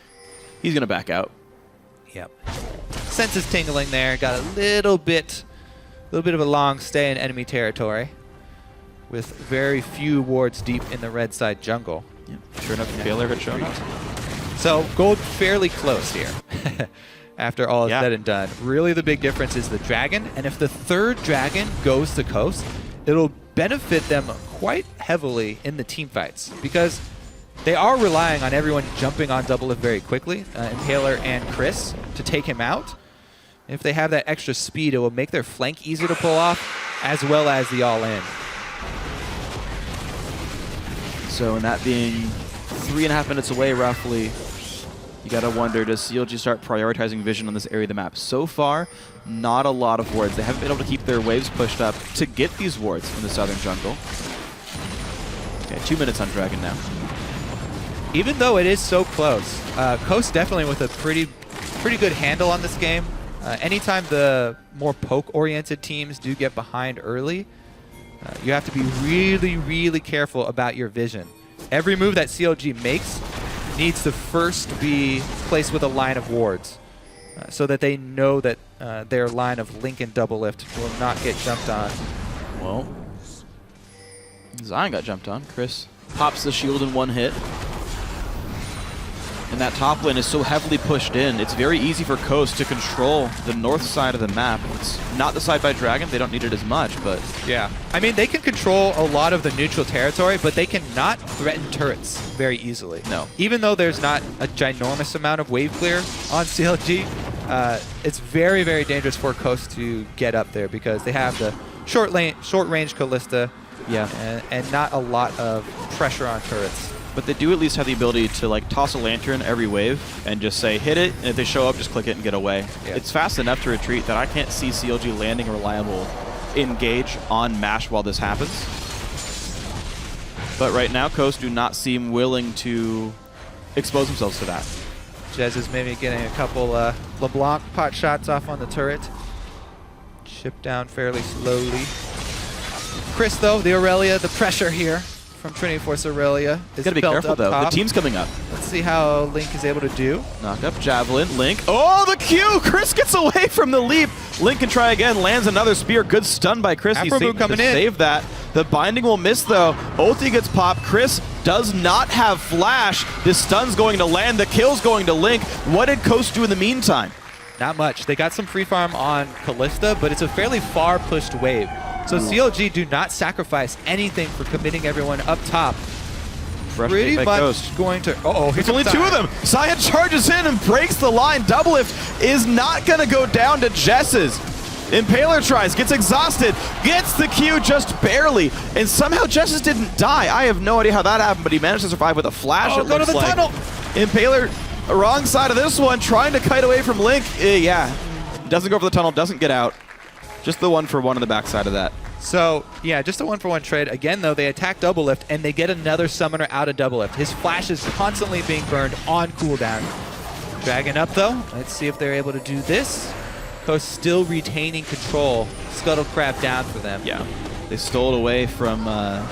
K: He's going to back out.
L: Yep. Senses tingling there. Got a little bit of a long stay in enemy territory with very few wards deep in the red side jungle.
K: Yep. Sure enough, Failure had shown up.
L: So gold fairly close here. After all is said and done. Really the big difference is the dragon, and if the third dragon goes to Coast, it'll benefit them quite heavily in the team fights because they are relying on everyone jumping on Doublelift very quickly, Impaler and Chris, to take him out. If they have that extra speed, it will make their flank easier to pull off, as well as the all-in.
K: So, and that being 3.5 minutes away, roughly, you gotta wonder, does CLG start prioritizing vision on this area of the map? So far, not a lot of wards. They haven't been able to keep their waves pushed up to get these wards in the southern jungle. Okay, 2 minutes on Dragon now.
L: Even though it is so close, Coast definitely with a pretty good handle on this game. Anytime the more poke-oriented teams do get behind early, you have to be really careful about your vision. Every move that CLG makes needs to first be placed with a line of wards so that they know that their line of Link and Doublelift will not get jumped on.
K: Well, Zion got jumped on. Chris pops the shield in one hit. And that top lane is so heavily pushed in, it's very easy for Coast to control the north side of the map. It's not the side by Dragon, they don't need it as much, but...
L: Yeah, I mean, they can control a lot of the neutral territory, but they cannot threaten turrets very easily.
K: No.
L: Even though there's not a ginormous amount of wave clear on CLG, it's very dangerous for Coast to get up there because they have the short range Kalista, and not a lot of pressure on turrets.
K: but they do at least have the ability to like toss a lantern every wave and just say hit it, and if they show up, just click it and get away.
L: Yeah.
K: It's fast enough to retreat that I can't see CLG landing a reliable engage on MASH while this happens. But right now, Coast do not seem willing to expose themselves to that.
L: Jez is maybe getting a couple LeBlanc pot shots off on the turret. Chip down fairly slowly. Chris, though, the Aurelia, the pressure here from Trinity Force Aurelia is
K: gotta be careful, though.
L: Top.
K: The team's coming up.
L: Let's see how Link is able to do.
K: Knock up Javelin. Link. Oh, the Q! Chris gets away from the leap. Link can try again. Lands another spear. Good stun by Chris. He's
L: Afro coming in.
K: Save that. The binding will miss, though. Ulti gets popped. Chris does not have flash. This stun's going to land. The kill's going to Link. What did Coast do in the meantime?
L: Not much. They got some free farm on Callista, but it's a fairly far pushed wave. So CLG do not sacrifice anything for committing everyone up top. Pretty much going to... Uh-oh,
K: there's only two of them. Cyan charges in and breaks the line. Doublelift is not going to go down to Jess's. Impaler tries, gets exhausted, gets the Q just barely, and somehow Jess's didn't die. I have no idea how that happened, but he managed to survive with a flash.
L: Oh, go to the tunnel!
K: Impaler, wrong side of this one, trying to kite away from Link. Yeah, doesn't go for the tunnel, doesn't get out. Just the 1-for-1 on the backside of that.
L: So, yeah, just a 1-for-1 trade. Again, though, they attack Doublelift, and they get another summoner out of Doublelift. His flash is constantly being burned on cooldown. Dragon up, though. Let's see if they're able to do this. Coast still retaining control. Scuttlecraft down for them.
K: Yeah. They stole it away from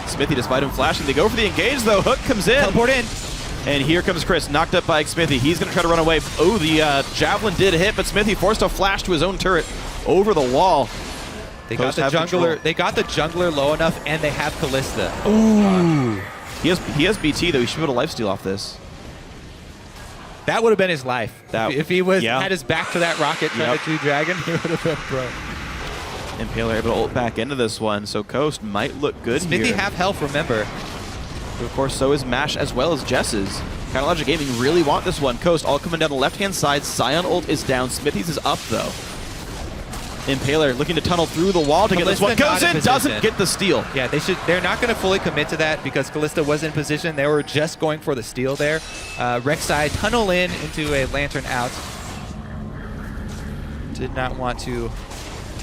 K: Smithy despite him flashing. They go for the engage, though. Hook comes in.
L: Teleport in.
K: And here comes Chris, knocked up by Smithy. He's going to try to run away. Oh, the Javelin did hit, but Smithy forced a flash to his own turret over the wall.
L: They got the jungler. They got the jungler low enough, and they have Callista.
K: Ooh. He has BT, though. He should be able to lifesteal off this.
L: That would have been his life. If he was had his back to that rocket trying to do Dragon, he would have been pro.
K: Impaler able to ult back into this one, so Coast might look good here.
L: Smithy half health, remember.
K: Of course, so is MASH as well as Jess's. Logic Gaming really want this one. Coast all coming down the left-hand side. Scion ult is down. Smithy's is up, though. Impaler looking to tunnel through the wall to get this one. Goes in, doesn't get the steal.
L: Yeah, they're not going to fully commit to that because Callista was in position. They were just going for the steal there. Rek'Sai tunnel in into a lantern out. Did not want to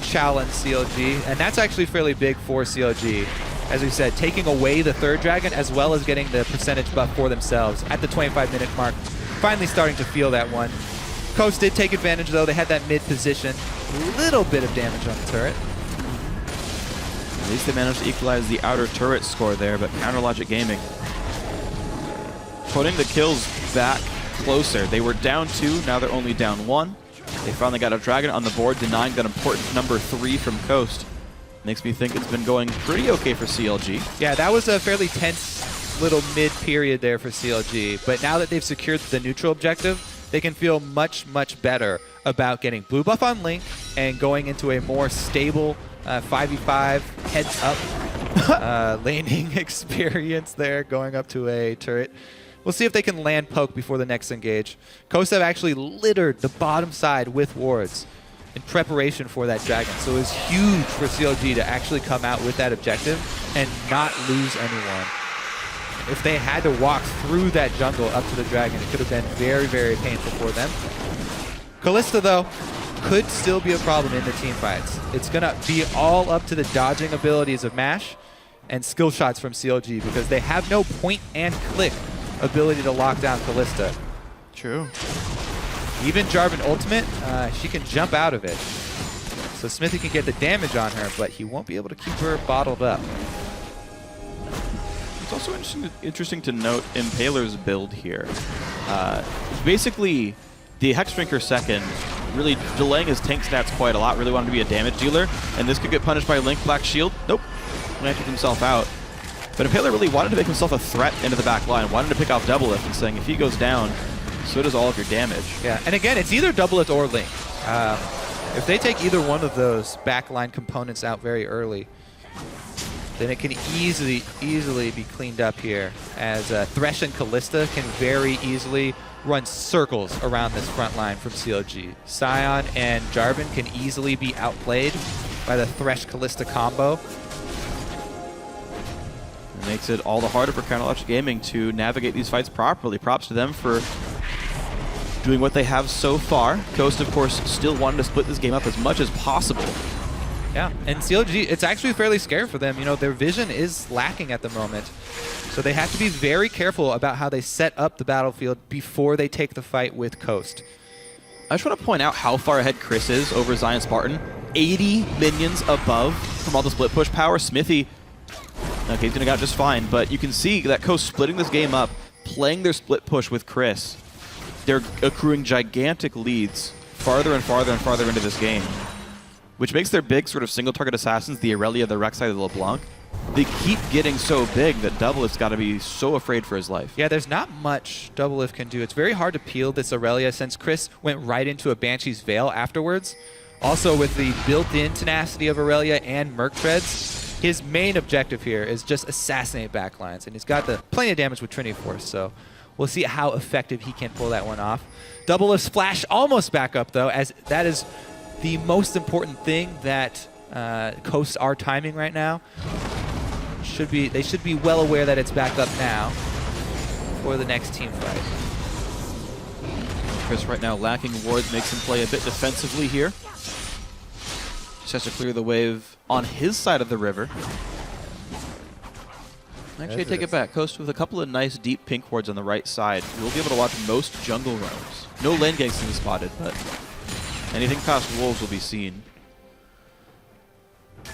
L: challenge CLG, and that's actually fairly big for CLG. As we said, taking away the third dragon as well as getting the percentage buff for themselves at the 25-minute mark. Finally starting to feel that one. Coast did take advantage, though. They had that mid position. A little bit of damage on the turret.
K: At least they managed to equalize the outer turret score there, but Logic Gaming putting the kills back closer. They were down 2, now they're only down 1. They finally got a dragon on the board, denying that important number 3 from Coast. Makes me think it's been going pretty okay for CLG.
L: Yeah, that was a fairly tense little mid period there for CLG, but now that they've secured the neutral objective, they can feel much, much better about getting blue buff on Link and going into a more stable 5v5 heads-up laning experience there, going up to a turret. We'll see if they can land poke before the next engage. Coast have actually littered the bottom side with wards in preparation for that dragon, so it was huge for CLG to actually come out with that objective and not lose anyone. If they had to walk through that jungle up to the dragon, it could have been very, very painful for them. Callista, though, could still be a problem in the team fights. It's going to be all up to the dodging abilities of MASH and skill shots from CLG because they have no point and click ability to lock down Callista.
K: True.
L: Even Jarvan Ultimate, she can jump out of it. So Smithy can get the damage on her, but he won't be able to keep her bottled up.
K: It's also interesting to note Impaler's build here. Basically, the Hexdrinker second really delaying his tank stats quite a lot, really wanted to be a damage dealer, and this could get punished by Link Black Shield. Nope, planted himself out. But Impaler really wanted to make himself a threat into the back line, wanted to pick off Doublelift and saying if he goes down, so does all of your damage.
L: Yeah, and again, it's either Doublelift or Link. If they take either one of those backline components out very early, then it can easily be cleaned up here, as Thresh and Callista can very easily run circles around this front line from CLG. Scion and Jarvan can easily be outplayed by the Thresh-Callista combo.
K: makes it all the harder for Counterlogic Gaming to navigate these fights properly. Props to them for doing what they have so far. Coast, of course, still wanted to split this game up as much as possible.
L: Yeah, and CLG, it's actually fairly scary for them. You know, their vision is lacking at the moment. So they have to be very careful about how they set up the battlefield before they take the fight with Coast.
K: I just want to point out how far ahead Chris is over Zion Spartan. 80 minions above from all the split push power. Smithy, okay, he's going to get out just fine, but you can see that Coast splitting this game up, playing their split push with Chris. They're accruing gigantic leads farther and farther and farther into this game, which makes their big sort of single-target assassins, the Aurelia, the Rek'Sai, the LeBlanc, they keep getting so big that Doublelift's got to be so afraid for his life.
L: Yeah, there's not much Doublelift can do. It's very hard to peel this Aurelia since Chris went right into a Banshee's Veil afterwards. Also, with the built-in tenacity of Aurelia and Merc Treads, his main objective here is just assassinate backlines, and he's got the plenty of damage with Trinity Force, so we'll see how effective he can pull that one off. Doublelift's flash almost back up, though, as that is the most important thing that Coast are timing right now. They should be well aware that it's back up now for the next team fight.
K: Chris right now lacking wards makes him play a bit defensively here. Just has to clear the wave on his side of the river. Actually, I take it back. Coast with a couple of nice deep pink wards on the right side. You'll be able to watch most jungle roams. No lane ganks to be spotted, but anything past wolves will be seen.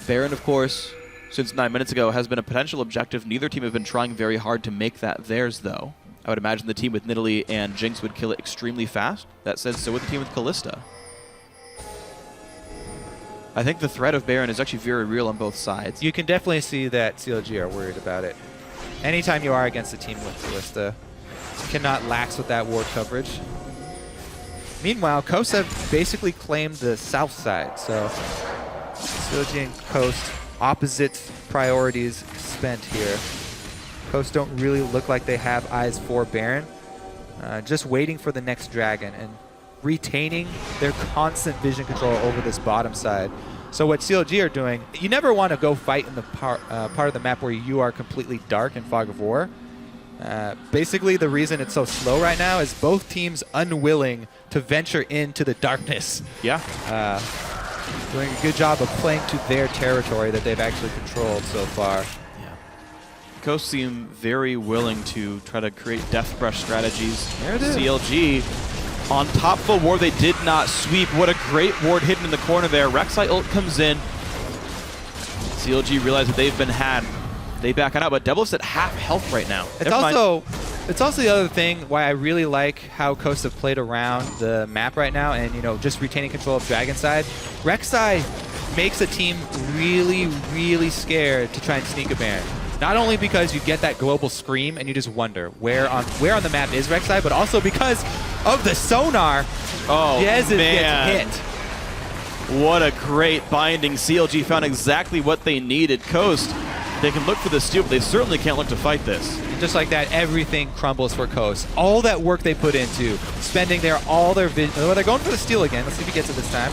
K: Baron, of course, since 9 minutes ago, has been a potential objective. Neither team have been trying very hard to make that theirs, though. I would imagine the team with Nidalee and Jinx would kill it extremely fast. That says so would the team with Kalista. I think the threat of Baron is actually very real on both sides.
L: You can definitely see that CLG are worried about it. Anytime you are against a team with Kalista, you cannot lax with that ward coverage. Meanwhile, Coast have basically claimed the south side, so CLG and Coast, opposite priorities spent here. Coast don't really look like they have eyes for Baron. Just waiting for the next dragon and retaining their constant vision control over this bottom side. So what CLG are doing, you never want to go fight in the part of the map where you are completely dark in Fog of War. Basically, the reason it's so slow right now is both teams unwilling to venture into the darkness.
K: Yeah.
L: Doing a good job of playing to their territory that they've actually controlled so far.
K: Yeah. Coast seem very willing to try to create death brush strategies.
L: There it is.
K: CLG on top of a ward they did not sweep. What a great ward hidden in the corner there. Rek'Sai ult comes in. CLG realize that they've been had. They back it out, but Doublelift's at half health right now.
L: It's also the other thing why I really like how Coast have played around the map right now and, you know, just retaining control of Dragon side. Rek'Sai makes a team really, really scared to try and sneak a Baron. Not only because you get that global scream and you just wonder where on the map is Rek'Sai, but also because of the sonar. Jez gets hit.
K: What a great binding. CLG found exactly what they needed. Coast, they can look for the steal, but they certainly can't look to fight this.
L: And just like that, everything crumbles for Coast. All that work they put into, spending all their vision. Oh, they're going for the steal again. Let's see if he gets it this time.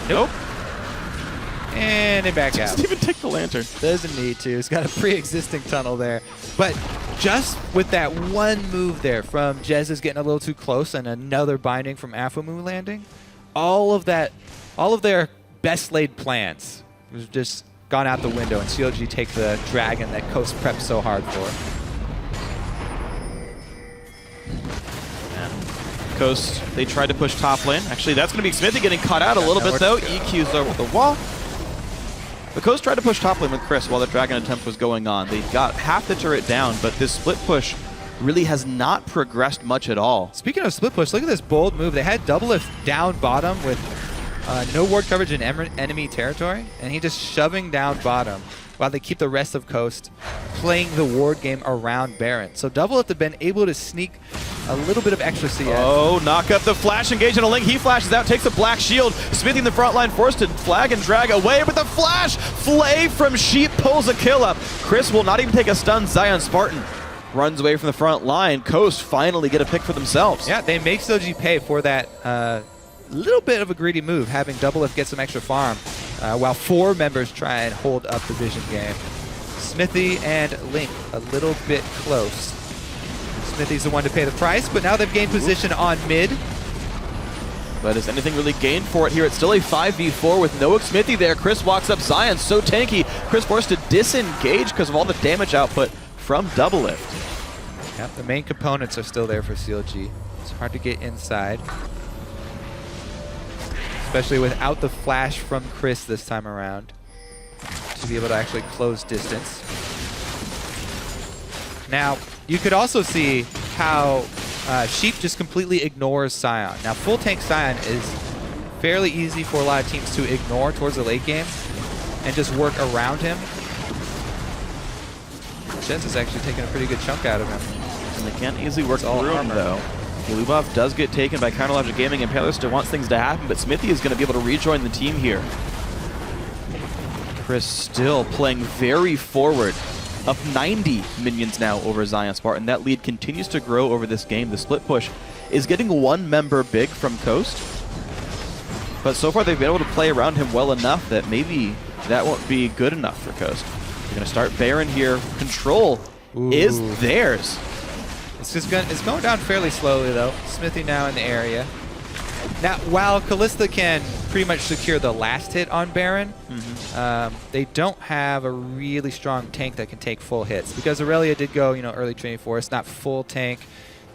L: Nope. And they back out.
K: Doesn't even take the lantern.
L: Doesn't need to. He's got a pre-existing tunnel there. But just with that one move there from Jez is getting a little too close and another binding from Afumu landing, all of their best laid plans was just gone out the window, and CLG take the dragon that Coast prepped so hard for.
K: Coast, they tried to push top lane. Actually, that's going to be Smithy getting caught out a little bit, though. EQ's over the wall. The Coast tried to push top lane with Chris while the dragon attempt was going on. They got half the turret down, but this split push really has not progressed much at all.
L: Speaking of split push, look at this bold move. They had Doublelift down bottom with no ward coverage in enemy territory, and he just shoving down bottom while they keep the rest of Coast playing the ward game around Baron. So Doublelift have been able to sneak a little bit of extra CS.
K: Oh, knock up the flash, engage on a link. He flashes out, takes a black shield. Smithy in the front line, forced to flag and drag away, but the flash! Flay from Sheep pulls a kill up. Chris will not even take a stun. Zion Spartan runs away from the front line. Coast finally get a pick for themselves.
L: Yeah, they make CLG pay for that little bit of a greedy move, having Doublelift get some extra farm while 4 members try and hold up the vision game. Smithy and Link a little bit close. Smithy's the one to pay the price, but now they've gained position on mid.
K: But is anything really gained for it here? It's still a 5v4 with no Smithy there. Chris walks up Zion, so tanky. Chris forced to disengage because of all the damage output from Doublelift.
L: Yep, the main components are still there for CLG. It's hard to get inside, especially without the flash from Chris this time around to be able to actually close distance. Now, you could also see how Sheep just completely ignores Sion. Now, full tank Sion is fairly easy for a lot of teams to ignore towards the late game and just work around him. Jens is actually taking a pretty good chunk out of him.
K: And they can't easily work through him, though. Lubov does get taken by Counterlogic Gaming, and Impaler still wants things to happen, but Smithy is going to be able to rejoin the team here. Chris still playing very forward. Up 90 minions now over Zion Spartan. That lead continues to grow over this game. The split push is getting one member big from Coast. But so far they've been able to play around him well enough that maybe that won't be good enough for Coast. They're going to start Baron here. Control is theirs.
L: It's going down fairly slowly, though. Smithy now in the area. Now, while Kalista can pretty much secure the last hit on Baron, they don't have a really strong tank that can take full hits. Because Aurelia did go, early training for us, not full tank,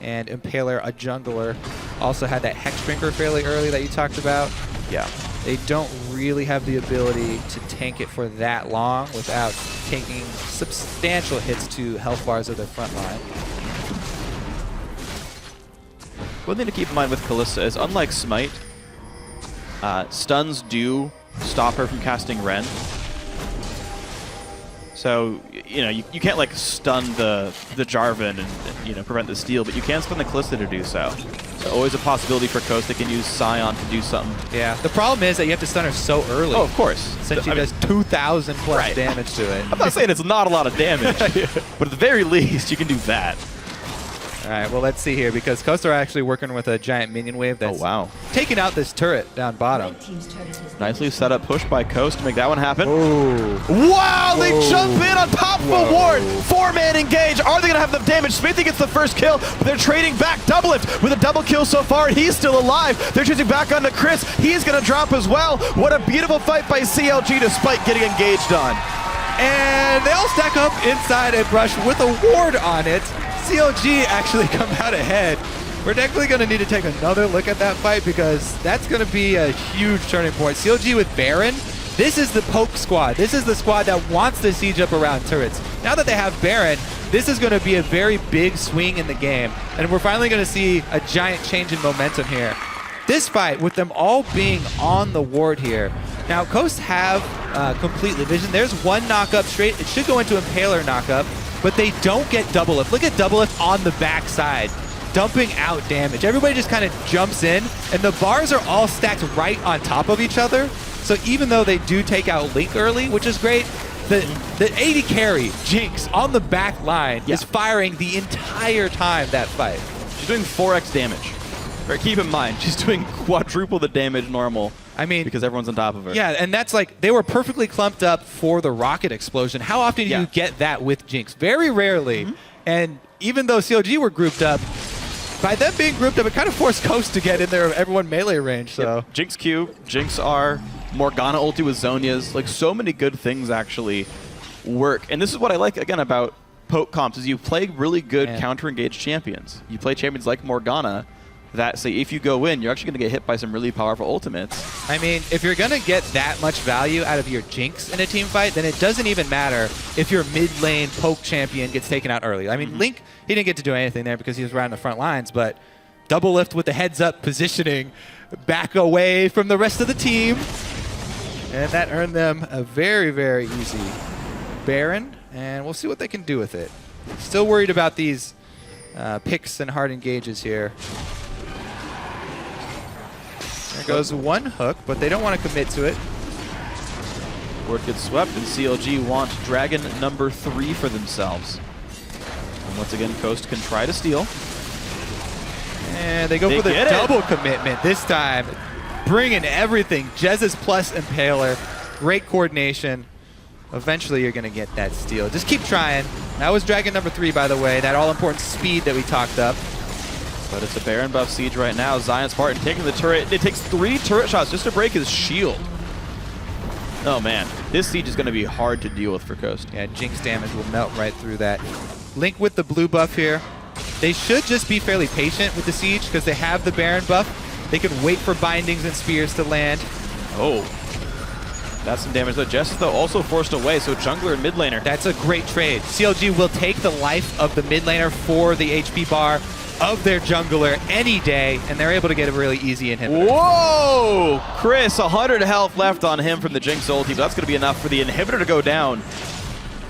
L: and Impaler, a jungler, also had that Hex Drinker fairly early that you talked about.
K: Yeah.
L: They don't really have the ability to tank it for that long without taking substantial hits to health bars of their front line.
K: One thing to keep in mind with Kalista is, unlike Smite, stuns do stop her from casting Ren. So, you can't like stun the Jarvan and prevent the steal, but you can stun the Kalista to do so. So always a possibility for Coast. They can use Sion to do something.
L: Yeah, the problem is that you have to stun her so early.
K: Oh, of course.
L: Since she does 2,000 plus damage to it.
K: I'm not saying it's not a lot of damage, but at the very least, you can do that.
L: All right, well, let's see here, because Coast are actually working with a giant minion wave that's taking out this turret down bottom.
K: Nicely set up push by Coast to make that one happen. Wow, they jump in on top of a ward. 4-man engage. Are they going to have the damage? Smithy gets the first kill, but they're trading back. Doublelift with a double kill so far. He's still alive. They're chasing back onto Chris. He's going to drop as well. What a beautiful fight by CLG despite getting engaged on.
L: And they all stack up inside a brush with a ward on it. CLG actually come out ahead. We're definitely going to need to take another look at that fight because that's going to be a huge turning point. CLG with Baron, this is the poke squad. This is the squad that wants to siege up around turrets. Now that they have Baron, this is going to be a very big swing in the game. And we're finally going to see a giant change in momentum here. This fight, with them all being on the ward here. Now, Coast have complete vision. There's one knockup straight. It should go into Impaler knockup, but they don't get Doublelift. Look at Doublelift on the backside, dumping out damage. Everybody just kind of jumps in, and the bars are all stacked right on top of each other. So even though they do take out Link early, which is great, the AD carry, Jinx, on the back line is firing the entire time that fight.
K: She's doing 4x damage. But keep in mind, she's doing quadruple the damage normal.
L: I mean,
K: because everyone's on top of her.
L: Yeah, and that's like, they were perfectly clumped up for the rocket explosion. How often do you get that with Jinx? Very rarely. And even though CLG were grouped up, by them being grouped up, it kind of forced Coast to get in there, everyone melee range. So
K: Jinx Q, Jinx R, Morgana ulti with Zhonya's, like so many good things actually work. And this is what I like again about poke comps is you play really good counter-engaged champions. You play champions like Morgana that say if you go in, you're actually going to get hit by some really powerful ultimates.
L: I mean, if you're going to get that much value out of your Jinx in a team fight, then it doesn't even matter if your mid-lane poke champion gets taken out early. I mean, Link, he didn't get to do anything there because he was right on the front lines, but Doublelift with the heads-up positioning, back away from the rest of the team, and that earned them a very, very easy Baron, and we'll see what they can do with it. Still worried about these picks and hard engages here. There goes one hook, but they don't want to commit to it.
K: Ward gets swept, and CLG want Dragon number 3 for themselves. And once again, Coast can try to steal.
L: And they go for the double commitment this time. Bringing everything. Jez's plus Impaler. Great coordination. Eventually, you're going to get that steal. Just keep trying. That was Dragon number 3, by the way. That all-important speed that we talked up.
K: But it's a Baron buff siege right now. Zion Spartan taking the turret. It takes 3 turret shots just to break his shield. Oh man, this siege is going to be hard to deal with for Coast.
L: Yeah, Jinx damage will melt right through that. Link with the blue buff here. They should just be fairly patient with the siege because they have the Baron buff. They can wait for bindings and spears to land.
K: Oh, that's some damage though. Jess is though also forced away, so jungler and mid laner.
L: That's a great trade. CLG will take the life of the mid laner for the HP bar of their jungler any day, and they're able to get a really easy inhibitor.
K: Whoa! Chris, 100 health left on him from the Jinx ulti, but that's going to be enough for the inhibitor to go down.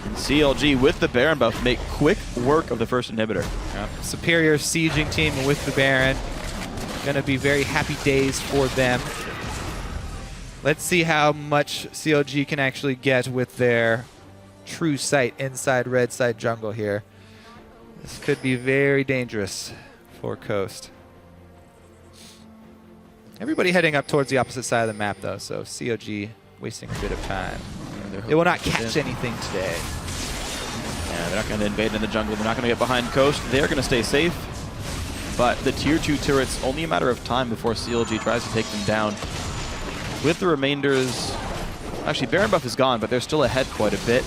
K: And CLG with the Baron buff make quick work of the first inhibitor.
L: Yeah. Superior sieging team with the Baron. Going to be very happy days for them. Let's see how much CLG can actually get with their true sight inside red side jungle here. This could be very dangerous for Coast. Everybody heading up towards the opposite side of the map, though, so CLG wasting a bit of time. They will not catch anything today.
K: Yeah, they're not going to invade in the jungle. They're not going to get behind Coast. They're going to stay safe. But the tier 2 turrets, only a matter of time before CLG tries to take them down. With the remainders, actually Baron buff is gone, but they're still ahead quite a bit.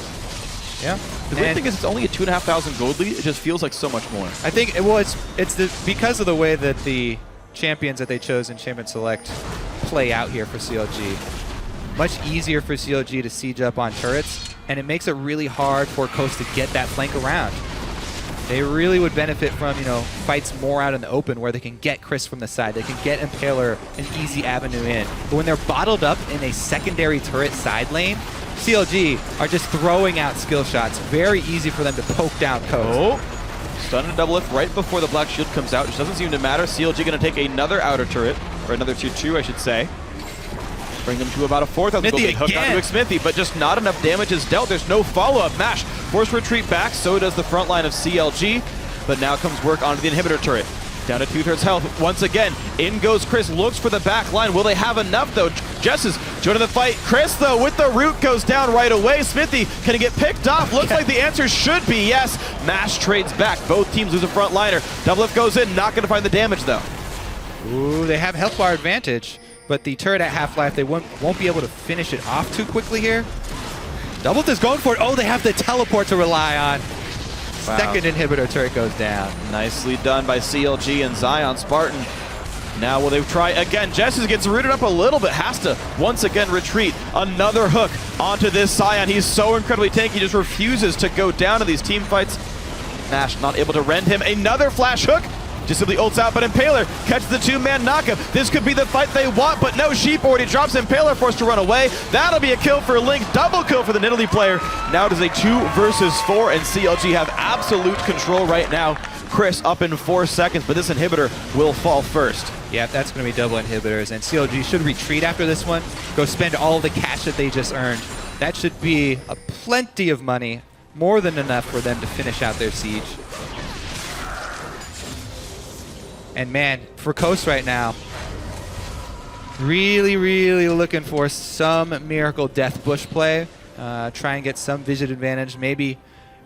L: Yeah.
K: The weird thing is it's only a 2,500 gold lead. It just feels like so much more.
L: I think, well, it's because of the way that the champions that they chose in Champion Select play out here for CLG. Much easier for CLG to siege up on turrets, and it makes it really hard for Coast to get that flank around. They really would benefit from, you know, fights more out in the open where they can get Chris from the side. They can get Impaler an easy avenue in. But when they're bottled up in a secondary turret side lane, CLG are just throwing out skill shots. Very easy for them to poke down Coast.
K: Oh, stun and double lift right before the black shield comes out, which doesn't seem to matter. CLG going to take another outer turret, or another tier 2, I should say. Bring them to about a 4,000 gold. Hooked onto Smithy, but just not enough damage is dealt. There's no follow-up. Mash, forced retreat back, so does the front line of CLG. But now comes work onto the inhibitor turret. Down to 2/3 health. Once again, in goes Chris, looks for the back line. Will they have enough, though? Jess is joining the fight. Chris, though, with the root, goes down right away. Smithy, can he get picked off? Looks like the answer should be yes. Mash trades back. Both teams lose a front liner. Double lift goes in, not going to find the damage, though.
L: Ooh, they have health bar advantage, but the turret at half-life, they won't be able to finish it off too quickly here. Double is going for it. Oh, they have the teleport to rely on. Wow. Second inhibitor turret goes down.
K: Nicely done by CLG and Zion Spartan. Now will they try again? Jess gets rooted up a little bit, has to once again retreat. Another hook onto this Zion. He's so incredibly tanky, just refuses to go down to these team fights. Nash not able to rend him. Another flash hook. Just simply ults out, but Impaler catches the 2-man knockup. This could be the fight they want, but no, Sheep already drops Impaler, forced to run away. That'll be a kill for Link, double kill for the Nidalee player. Now it is a 2 versus 4, and CLG have absolute control right now. Chris up in 4 seconds, but this inhibitor will fall first.
L: Yeah, that's going to be double inhibitors, and CLG should retreat after this one. Go spend all the cash that they just earned. That should be a plenty of money, more than enough for them to finish out their siege. And man, for Coast right now, really, really looking for some miracle death bush play. Try and get some vision advantage. Maybe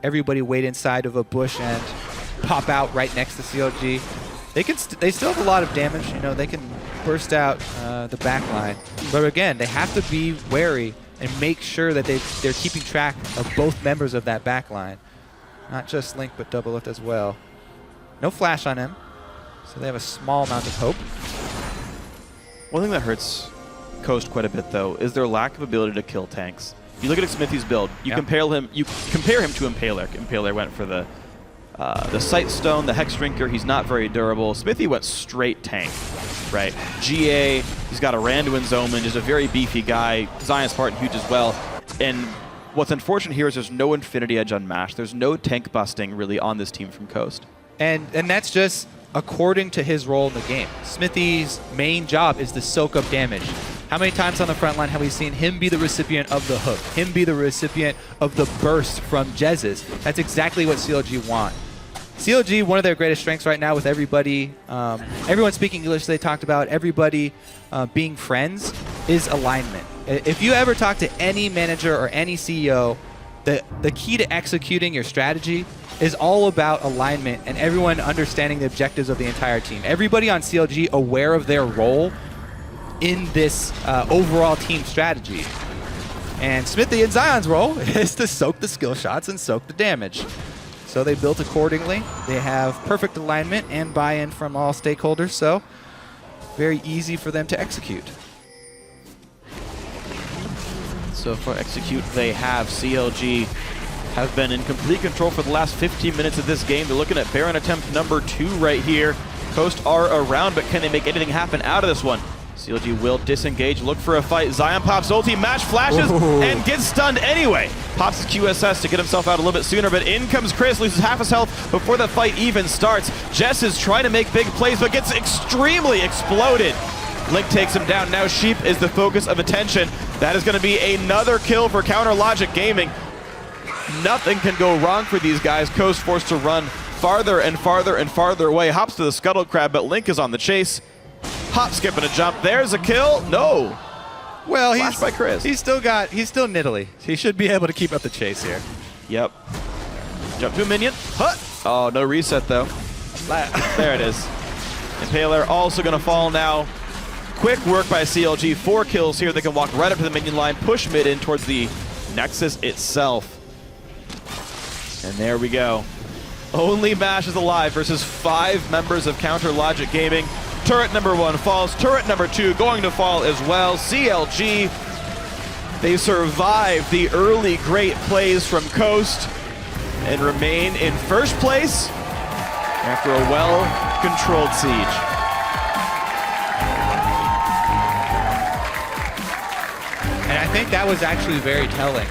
L: everybody wait inside of a bush and pop out right next to CLG. They still have a lot of damage. You know, they can burst out the back line. But again, they have to be wary and make sure that they're keeping track of both members of that back line. Not just Link, but Double Lift as well. No flash on him. So they have a small amount of hope.
K: One thing that hurts Coast quite a bit, though, is their lack of ability to kill tanks. You look at Smithy's build. You compare him to Impaler. Impaler went for the Sight Stone, the Hex Drinker. He's not very durable. Smithy went straight tank, right? GA. He's got a Randuin's Omen, just a very beefy guy. Zion Spartan huge as well. And what's unfortunate here is there's no Infinity Edge on Mash. There's no tank busting really on this team from Coast.
L: And that's just according to his role in the game. Smithy's main job is to soak up damage. How many times on the front line have we seen him be the recipient of the hook, him be the recipient of the burst from Jez's? That's exactly what CLG want. CLG, one of their greatest strengths right now with everybody, everyone speaking English they talked about, everybody being friends, is alignment. If you ever talk to any manager or any CEO, the key to executing your strategy is all about alignment and everyone understanding the objectives of the entire team. Everybody on CLG aware of their role in this overall team strategy. And Smithy and Zion's role is to soak the skill shots and soak the damage. So they built accordingly. They have perfect alignment and buy-in from all stakeholders, so very easy for them to execute.
K: So for execute, they have CLG have been in complete control for the last 15 minutes of this game. They're looking at Baron attempt number 2 right here. Coast are around, but can they make anything happen out of this one? CLG will disengage, look for a fight. Zion pops ulti, Mash flashes, and gets stunned anyway. Pops his QSS to get himself out a little bit sooner, but in comes Chris, loses half his health before the fight even starts. Jess is trying to make big plays, but gets extremely exploded. Link takes him down. Now Sheep is the focus of attention. That is going to be another kill for Counter Logic Gaming. Nothing can go wrong for these guys. Coast forced to run farther and farther and farther away. Hops to the Scuttle Crab, but Link is on the chase. Hop, skip, and a jump. There's a kill. No.
L: Well,
K: Flash by Chris.
L: He's still niddly. He should be able to keep up the chase here.
K: Yep. Jump to a minion. Hut. Oh, no reset though. There it is. Impaler also going to fall now. Quick work by CLG. 4 kills here. They can walk right up to the minion line, push mid in towards the Nexus itself. And there we go. Only Mash is alive versus 5 members of Counter Logic Gaming. Turret number 1 falls. Turret number 2 going to fall as well. CLG, they survive the early great plays from Coast and remain in first place after a well-controlled siege.
L: And I think that was actually very telling.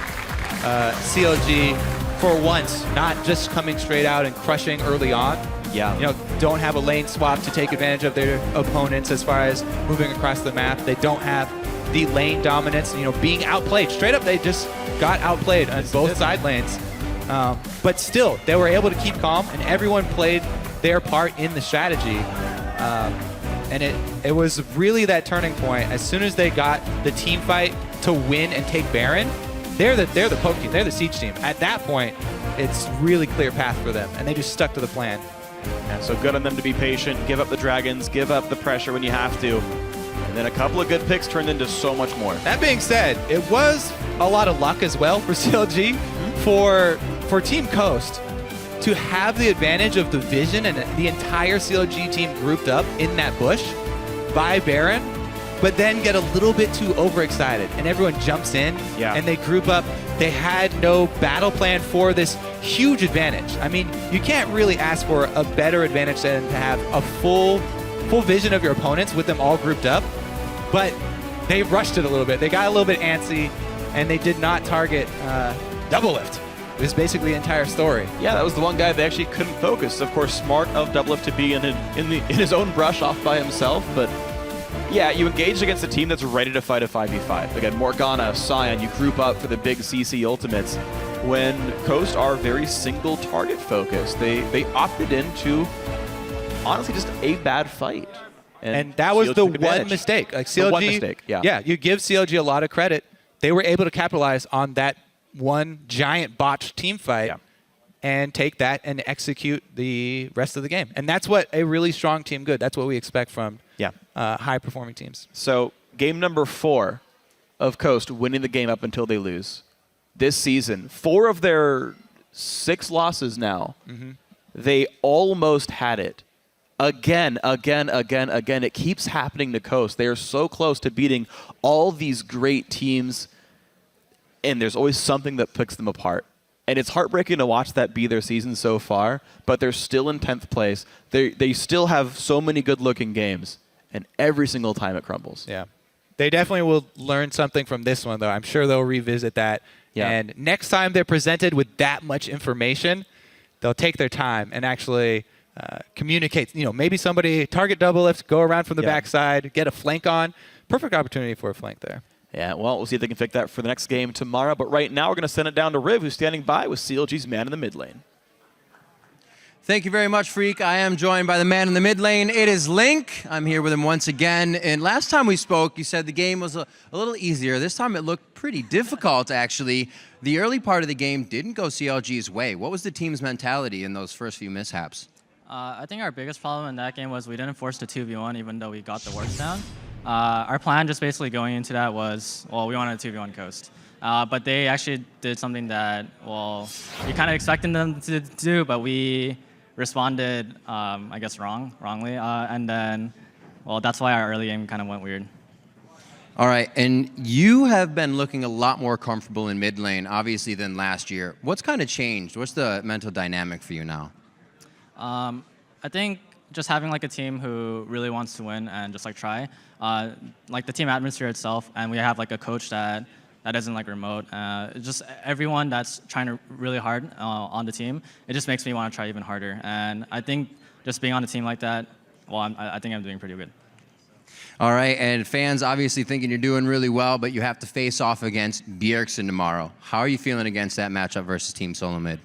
L: CLG, for once, not just coming straight out and crushing early on.
K: Yeah.
L: You know, don't have a lane swap to take advantage of their opponents as far as moving across the map. They don't have the lane dominance, you know, being outplayed. Straight up, they just got outplayed on both side lanes. But still, they were able to keep calm, and everyone played their part in the strategy. And it was really that turning point. As soon as they got the team fight to win and take Baron, they're the poke team, they're the siege team. At that point, it's really clear path for them, and they just stuck to the plan.
K: Yeah, so good on them to be patient, give up the dragons, give up the pressure when you have to. And then a couple of good picks turned into so much more.
L: That being said, it was a lot of luck as well for CLG. For Team Coast to have the advantage of the vision and the entire CLG team grouped up in that bush by Baron, but then get a little bit too overexcited and everyone jumps in and they group up. They had no battle plan for this huge advantage. I mean, you can't really ask for a better advantage than to have a full vision of your opponents with them all grouped up, but they rushed it a little bit. They got a little bit antsy and they did not target Doublelift. It was basically the entire story.
K: Yeah, that was the one guy they actually couldn't focus. Of course, smart of Doublelift to be in his own brush off by himself, but yeah, you engage against a team that's ready to fight a 5v5. Again, Morgana, Sion, you group up for the big CC ultimates. When Coast are very single target focused, they opted into honestly just a bad fight.
L: And that was the one mistake. Like CLG,
K: one mistake,
L: yeah, you give CLG a lot of credit. They were able to capitalize on that one giant botched team fight and take that and execute the rest of the game. And that's what a really strong team good. That's what we expect from high-performing teams.
K: So game number 4 of Coast winning the game up until they lose. This season, 4 of their 6 losses now, they almost had it. Again. It keeps happening to Coast. They are so close to beating all these great teams, and there's always something that picks them apart. And it's heartbreaking to watch that be their season so far, but they're still in 10th place. They still have so many good-looking games, and every single time it crumbles.
L: Yeah. They definitely will learn something from this one, though. I'm sure they'll revisit that.
K: Yeah.
L: And next time they're presented with that much information, they'll take their time and actually communicate. You know, maybe somebody target Doublelift, go around from the backside, get a flank on. Perfect opportunity for a flank there.
K: Yeah, well, we'll see if they can fix that for the next game tomorrow. But right now, we're going to send it down to Riv, who's standing by with CLG's man in the mid lane.
N: Thank you very much, Freak. I am joined by the man in the mid lane. It is Link. I'm here with him once again. And last time we spoke, you said the game was a little easier. This time it looked pretty difficult, actually. The early part of the game didn't go CLG's way. What was the team's mentality in those first few mishaps?
M: I think our biggest problem in that game was we didn't force the 2v1 even though we got the works down. Our plan just basically going into that was, well, we wanted a 2v1 Coast. But they actually did something that, well, we kind of expected them to do, but we responded, I guess, wrongly. And then, well, that's why our early game kind of went weird.
N: All right, and you have been looking a lot more comfortable in mid lane, obviously, than last year. What's kind of changed? What's the mental dynamic for you now?
M: I think just having like a team who really wants to win and just like try, like the team atmosphere itself, and we have like a coach that isn't like remote. Just everyone that's trying to really hard on the team, it just makes me want to try even harder. And I think just being on a team like that, well, I think I'm doing pretty good.
N: All right, and fans obviously thinking you're doing really well, but you have to face off against Bjergsen tomorrow. How are you feeling against that matchup versus Team Solo Mid?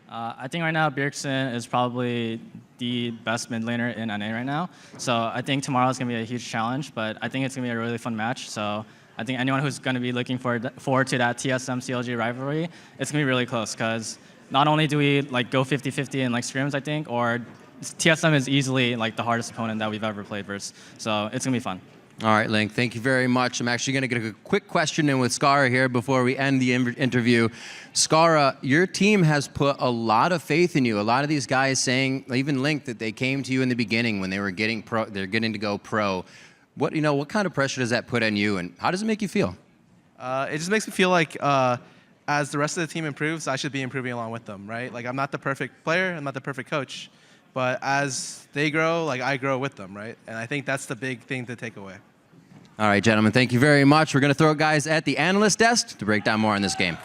M: I think right now Bjergsen is probably the best mid laner in NA right now. So I think tomorrow is going to be a huge challenge, but I think it's going to be a really fun match. So I think anyone who's going to be looking forward to that TSM-CLG rivalry, it's going to be really close because not only do we like go 50-50 in like scrims, I think, or TSM is easily like the hardest opponent that we've ever played versus. So it's going to be fun.
N: All right, Link, thank you very much. I'm actually going to get a quick question in with Skara here before we end the interview. Skara, your team has put a lot of faith in you. A lot of these guys saying, even Link, that they came to you in the beginning when they were getting to go pro. What kind of pressure does that put on you, and how does it make you feel?
B: It just makes me feel like as the rest of the team improves, I should be improving along with them, right? Like, I'm not the perfect player, I'm not the perfect coach, but as they grow, like, I grow with them, right? And I think that's the big thing to take away.
N: All right, gentlemen, thank you very much. We're going to throw guys at the analyst desk to break down more on this game.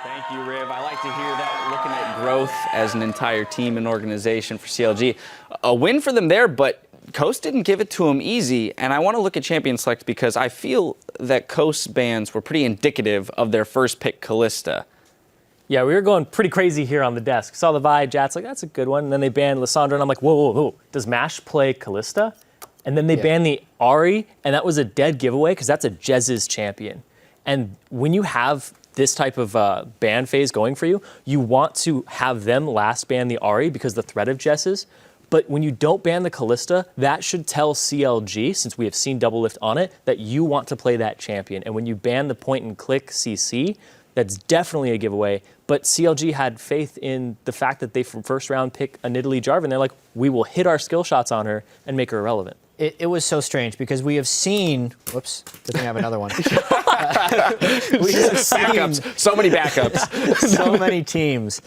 F: Thank you, Riv. I like to hear that, looking at growth as an entire team and organization for CLG. A win for them there, but Coast didn't give it to them easy, and I want to look at Champion Select because I feel that Coast's bans were pretty indicative of their first pick, Kalista.
H: Yeah, we were going pretty crazy here on the desk. Saw the Vi, Jat's like, that's a good one. And then they banned Lissandra, and I'm like, whoa. Does MASH play Kalista? And then they banned the Ahri, and that was a dead giveaway because that's a Jez's champion. And when you have this type of ban phase going for you, you want to have them last ban the Ahri because the threat of Jez's. But when you don't ban the Kalista, that should tell CLG, since we have seen Double Lift on it, that you want to play that champion. And when you ban the point and click CC, that's definitely a giveaway. But CLG had faith in the fact that they, from first round, pick a Nidalee Jarvan. They're like, we will hit our skill shots on her and make her irrelevant.
G: It was so strange because we have seen, whoops, good thing I have another one. We have seen
F: backups, so many backups.
G: So many teams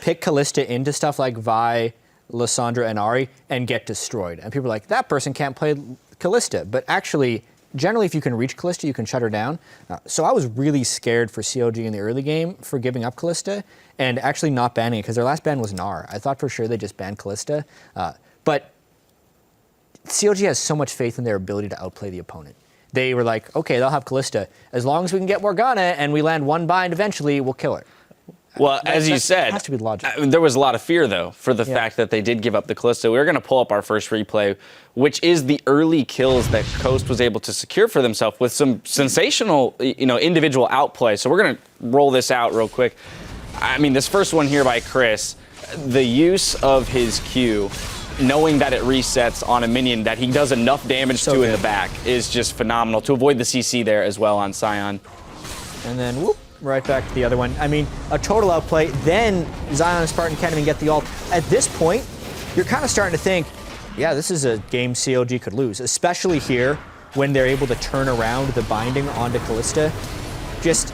G: pick Kalista into stuff like Vi, Lissandra, and Ahri and get destroyed. And people are like, that person can't play Kalista. But actually, generally, if you can reach Kalista, you can shut her down. So I was really scared for CLG in the early game for giving up Kalista and actually not banning it because their last ban was Gnar. I thought for sure they just banned Kalista. But CLG has so much faith in their ability to outplay the opponent. They were like, okay, they'll have Kalista. As long as we can get Morgana and we land one bind eventually, we'll kill her.
F: Well, as you said,
G: has to be logic.
F: There was a lot of fear, though, for the fact that they did give up the Kalista. We were going to pull up our first replay, which is the early kills that Coast was able to secure for themselves with some sensational, individual outplay. So we're going to roll this out real quick. I mean, this first one here by Chris, the use of his Q, knowing that it resets on a minion that he does enough damage to in the back is just phenomenal. To avoid the CC there as well on Sion.
G: And then, whoop. Right back to the other one. I mean, a total outplay. Then Zion and Spartan can't even get the ult. At this point, you're kind of starting to think, yeah, this is a game CLG could lose, especially here when they're able to turn around the binding onto Kalista. Just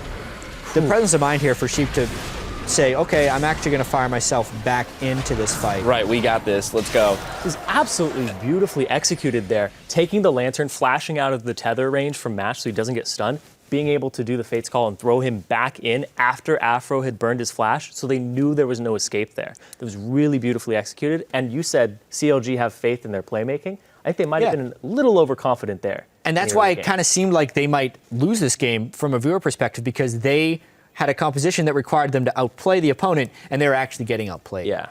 G: the presence of mind here for Sheep to say, okay, I'm actually going to fire myself back into this fight.
F: Right, we got this. Let's go.
H: It was absolutely beautifully executed there. Taking the lantern, flashing out of the tether range from MASH so he doesn't get stunned, being able to do the Fates Call and throw him back in after Afro had burned his flash, so they knew there was no escape there. It was really beautifully executed, and you said CLG have faith in their playmaking. I think they might have been a little overconfident there.
G: And that's why it kind of seemed like they might lose this game from a viewer perspective because they had a composition that required them to outplay the opponent, and they were actually getting outplayed.
H: Yeah.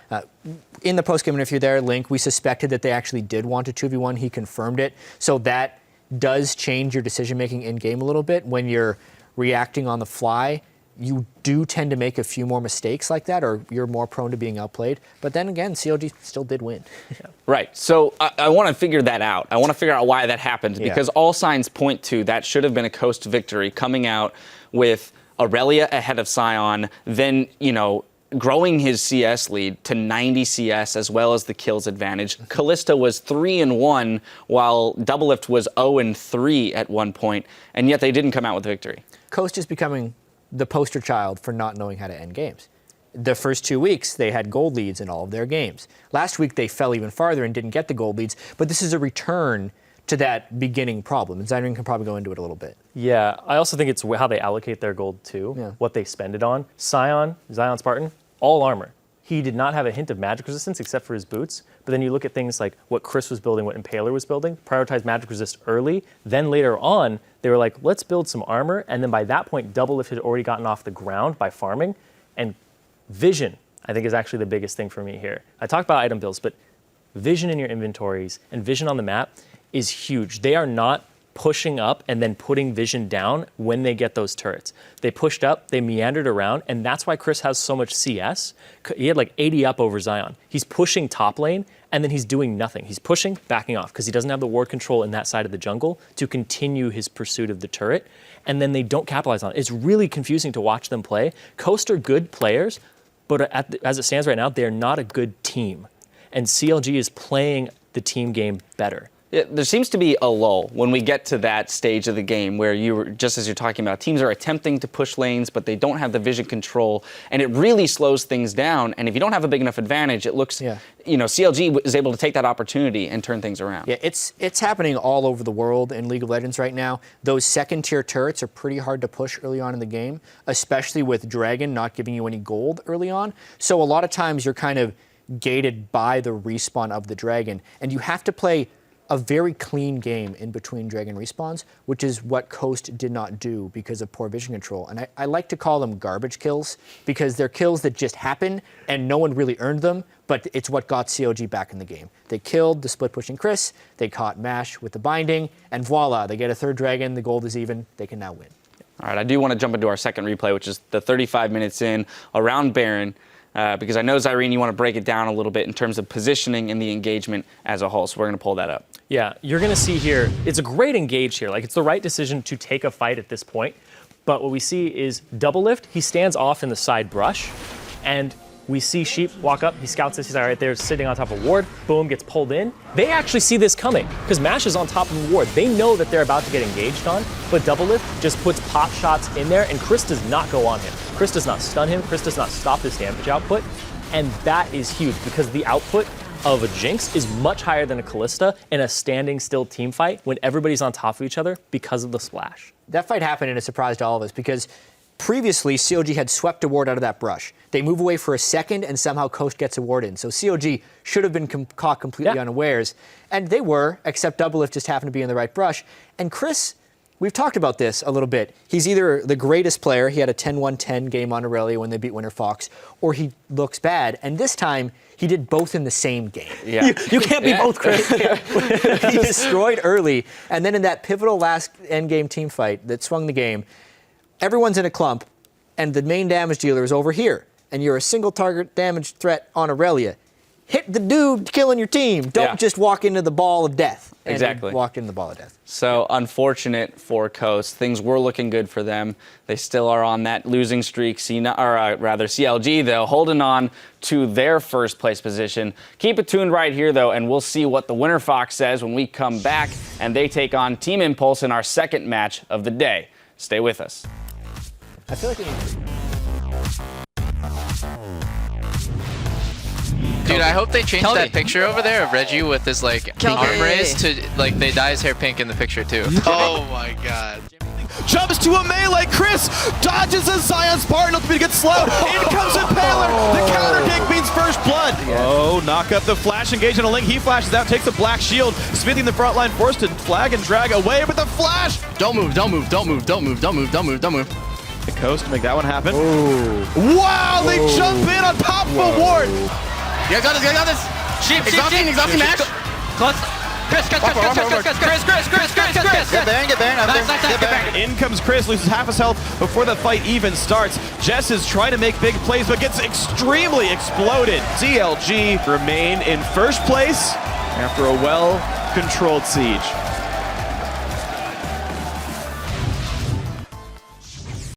G: In the post-game interview there, Link, we suspected that they actually did want a 2v1. He confirmed it. So that does change your decision-making in-game a little bit. When you're reacting on the fly, you do tend to make a few more mistakes like that, or you're more prone to being outplayed. But then again, CLG still did win.
F: Right. So I want to figure that out. I want to figure out why that happened, because all signs point to that should have been a Coast victory, coming out with Aurelia ahead of Sion, then, growing his CS lead to 90 CS as well as the kills advantage. Kalista was 3-1 while Doublelift was 0-3 at one point, and yet they didn't come out with victory.
G: Coast is becoming the poster child for not knowing how to end games. The first 2 weeks, they had gold leads in all of their games. Last week, they fell even farther and didn't get the gold leads, but this is a return to that beginning problem. And Zyring can probably go into it a little bit.
H: Yeah, I also think it's how they allocate their gold too, what they spend it on. Zion Spartan, all armor. He did not have a hint of magic resistance except for his boots. But then you look at things like what Chris was building, what Impaler was building, prioritize magic resist early. Then later on, they were like, let's build some armor. And then by that point, Doublelift had already gotten off the ground by farming. And vision, I think, is actually the biggest thing for me here. I talked about item builds, but vision in your inventories and vision on the map is huge. They are not pushing up and then putting vision down when they get those turrets. They pushed up, they meandered around, and that's why Chris has so much CS. He had like 80 up over Zion. He's pushing top lane, and then he's doing nothing. He's pushing, backing off, because he doesn't have the ward control in that side of the jungle to continue his pursuit of the turret, and then they don't capitalize on it. It's really confusing to watch them play. Coast are good players, but as it stands right now, they're not a good team. And CLG is playing the team game better.
F: Yeah, there seems to be a lull when we get to that stage of the game where just as you're talking about, teams are attempting to push lanes, but they don't have the vision control, and it really slows things down. And if you don't have a big enough advantage, it looks, CLG is able to take that opportunity and turn things around.
G: Yeah, it's happening all over the world in League of Legends right now. Those second-tier turrets are pretty hard to push early on in the game, especially with Dragon not giving you any gold early on. So a lot of times you're kind of gated by the respawn of the Dragon, and you have to play a very clean game in between Dragon respawns, which is what Coast did not do because of poor vision control. And I like to call them garbage kills, because they're kills that just happen and no one really earned them, but it's what got CLG back in the game. They killed the split pushing Chris, they caught Mash with the binding, and voila, they get a third Dragon, the gold is even, they can now win.
F: All right, I do want to jump into our second replay, which is the 35 minutes in around Baron. Because I know, Zyrene, you want to break it down a little bit in terms of positioning and the engagement as a whole. So we're going to pull that up.
H: Yeah, you're going to see here, it's a great engage here. Like, it's the right decision to take a fight at this point. But what we see is Doublelift, he stands off in the side brush, and we see Sheep walk up, he scouts this, he's all right there sitting on top of ward, boom, gets pulled in. They actually see this coming, because Mash is on top of the ward. They know that they're about to get engaged on, but Doublelift just puts pop shots in there, and Chris does not go on him. Chris does not stun him, Chris does not stop his damage output, and that is huge, because the output of a Jinx is much higher than a Kalista in a standing still team fight when everybody's on top of each other because of the splash.
G: That fight happened and it surprised all of us, because previously, CLG had swept a ward out of that brush. They move away for a second, and somehow Coast gets a ward in. So CLG should have been caught completely unawares. And they were, except Doublelift just happened to be in the right brush. And Chris, we've talked about this a little bit. He's either the greatest player, he had a 10-1-10 game on Aurelia when they beat Winter Fox, or he looks bad. And this time, he did both in the same game.
F: Yeah.
G: You can't be both, Chris. He destroyed early. And then in that pivotal last endgame team fight that swung the game, everyone's in a clump, and the main damage dealer is over here, and you're a single target damage threat on Aurelia. Hit the dude killing your team. Don't just walk into the ball of death. And
F: Exactly.
G: walked into the ball of death.
F: So unfortunate for Coast. Things were looking good for them. They still are on that losing streak. CLG, though, holding on to their first place position. Keep it tuned right here, though, and we'll see what the Winter Fox says when we come back and they take on Team Impulse in our second match of the day. Stay with us.
G: I feel like we need
D: Dude, I hope they change that picture over there of Reggie with his arm raised to they dye his hair pink in the picture too.
O: Oh my god. Jumps to a melee, Chris dodges a Zion Spartan, looking to get slow. In comes Impaler, the counter kick means first blood. Oh, knock up the flash, engage on a Link, he flashes out, takes a black shield. Smithy in the front line, forced to flag and drag away with the flash.
M: Don't move, don't move, don't move, don't move, don't move, don't move, don't move.
O: The Coast to make that one happen. Wow, they jump in on top of a ward.
C: You guys got this. Sheep, exhausting match. Close. Chris. Get Baron.
O: In comes Chris, loses half his health before the fight even starts. Jess is trying to make big plays, but gets extremely exploded. CLG remain in first place after a well-controlled siege.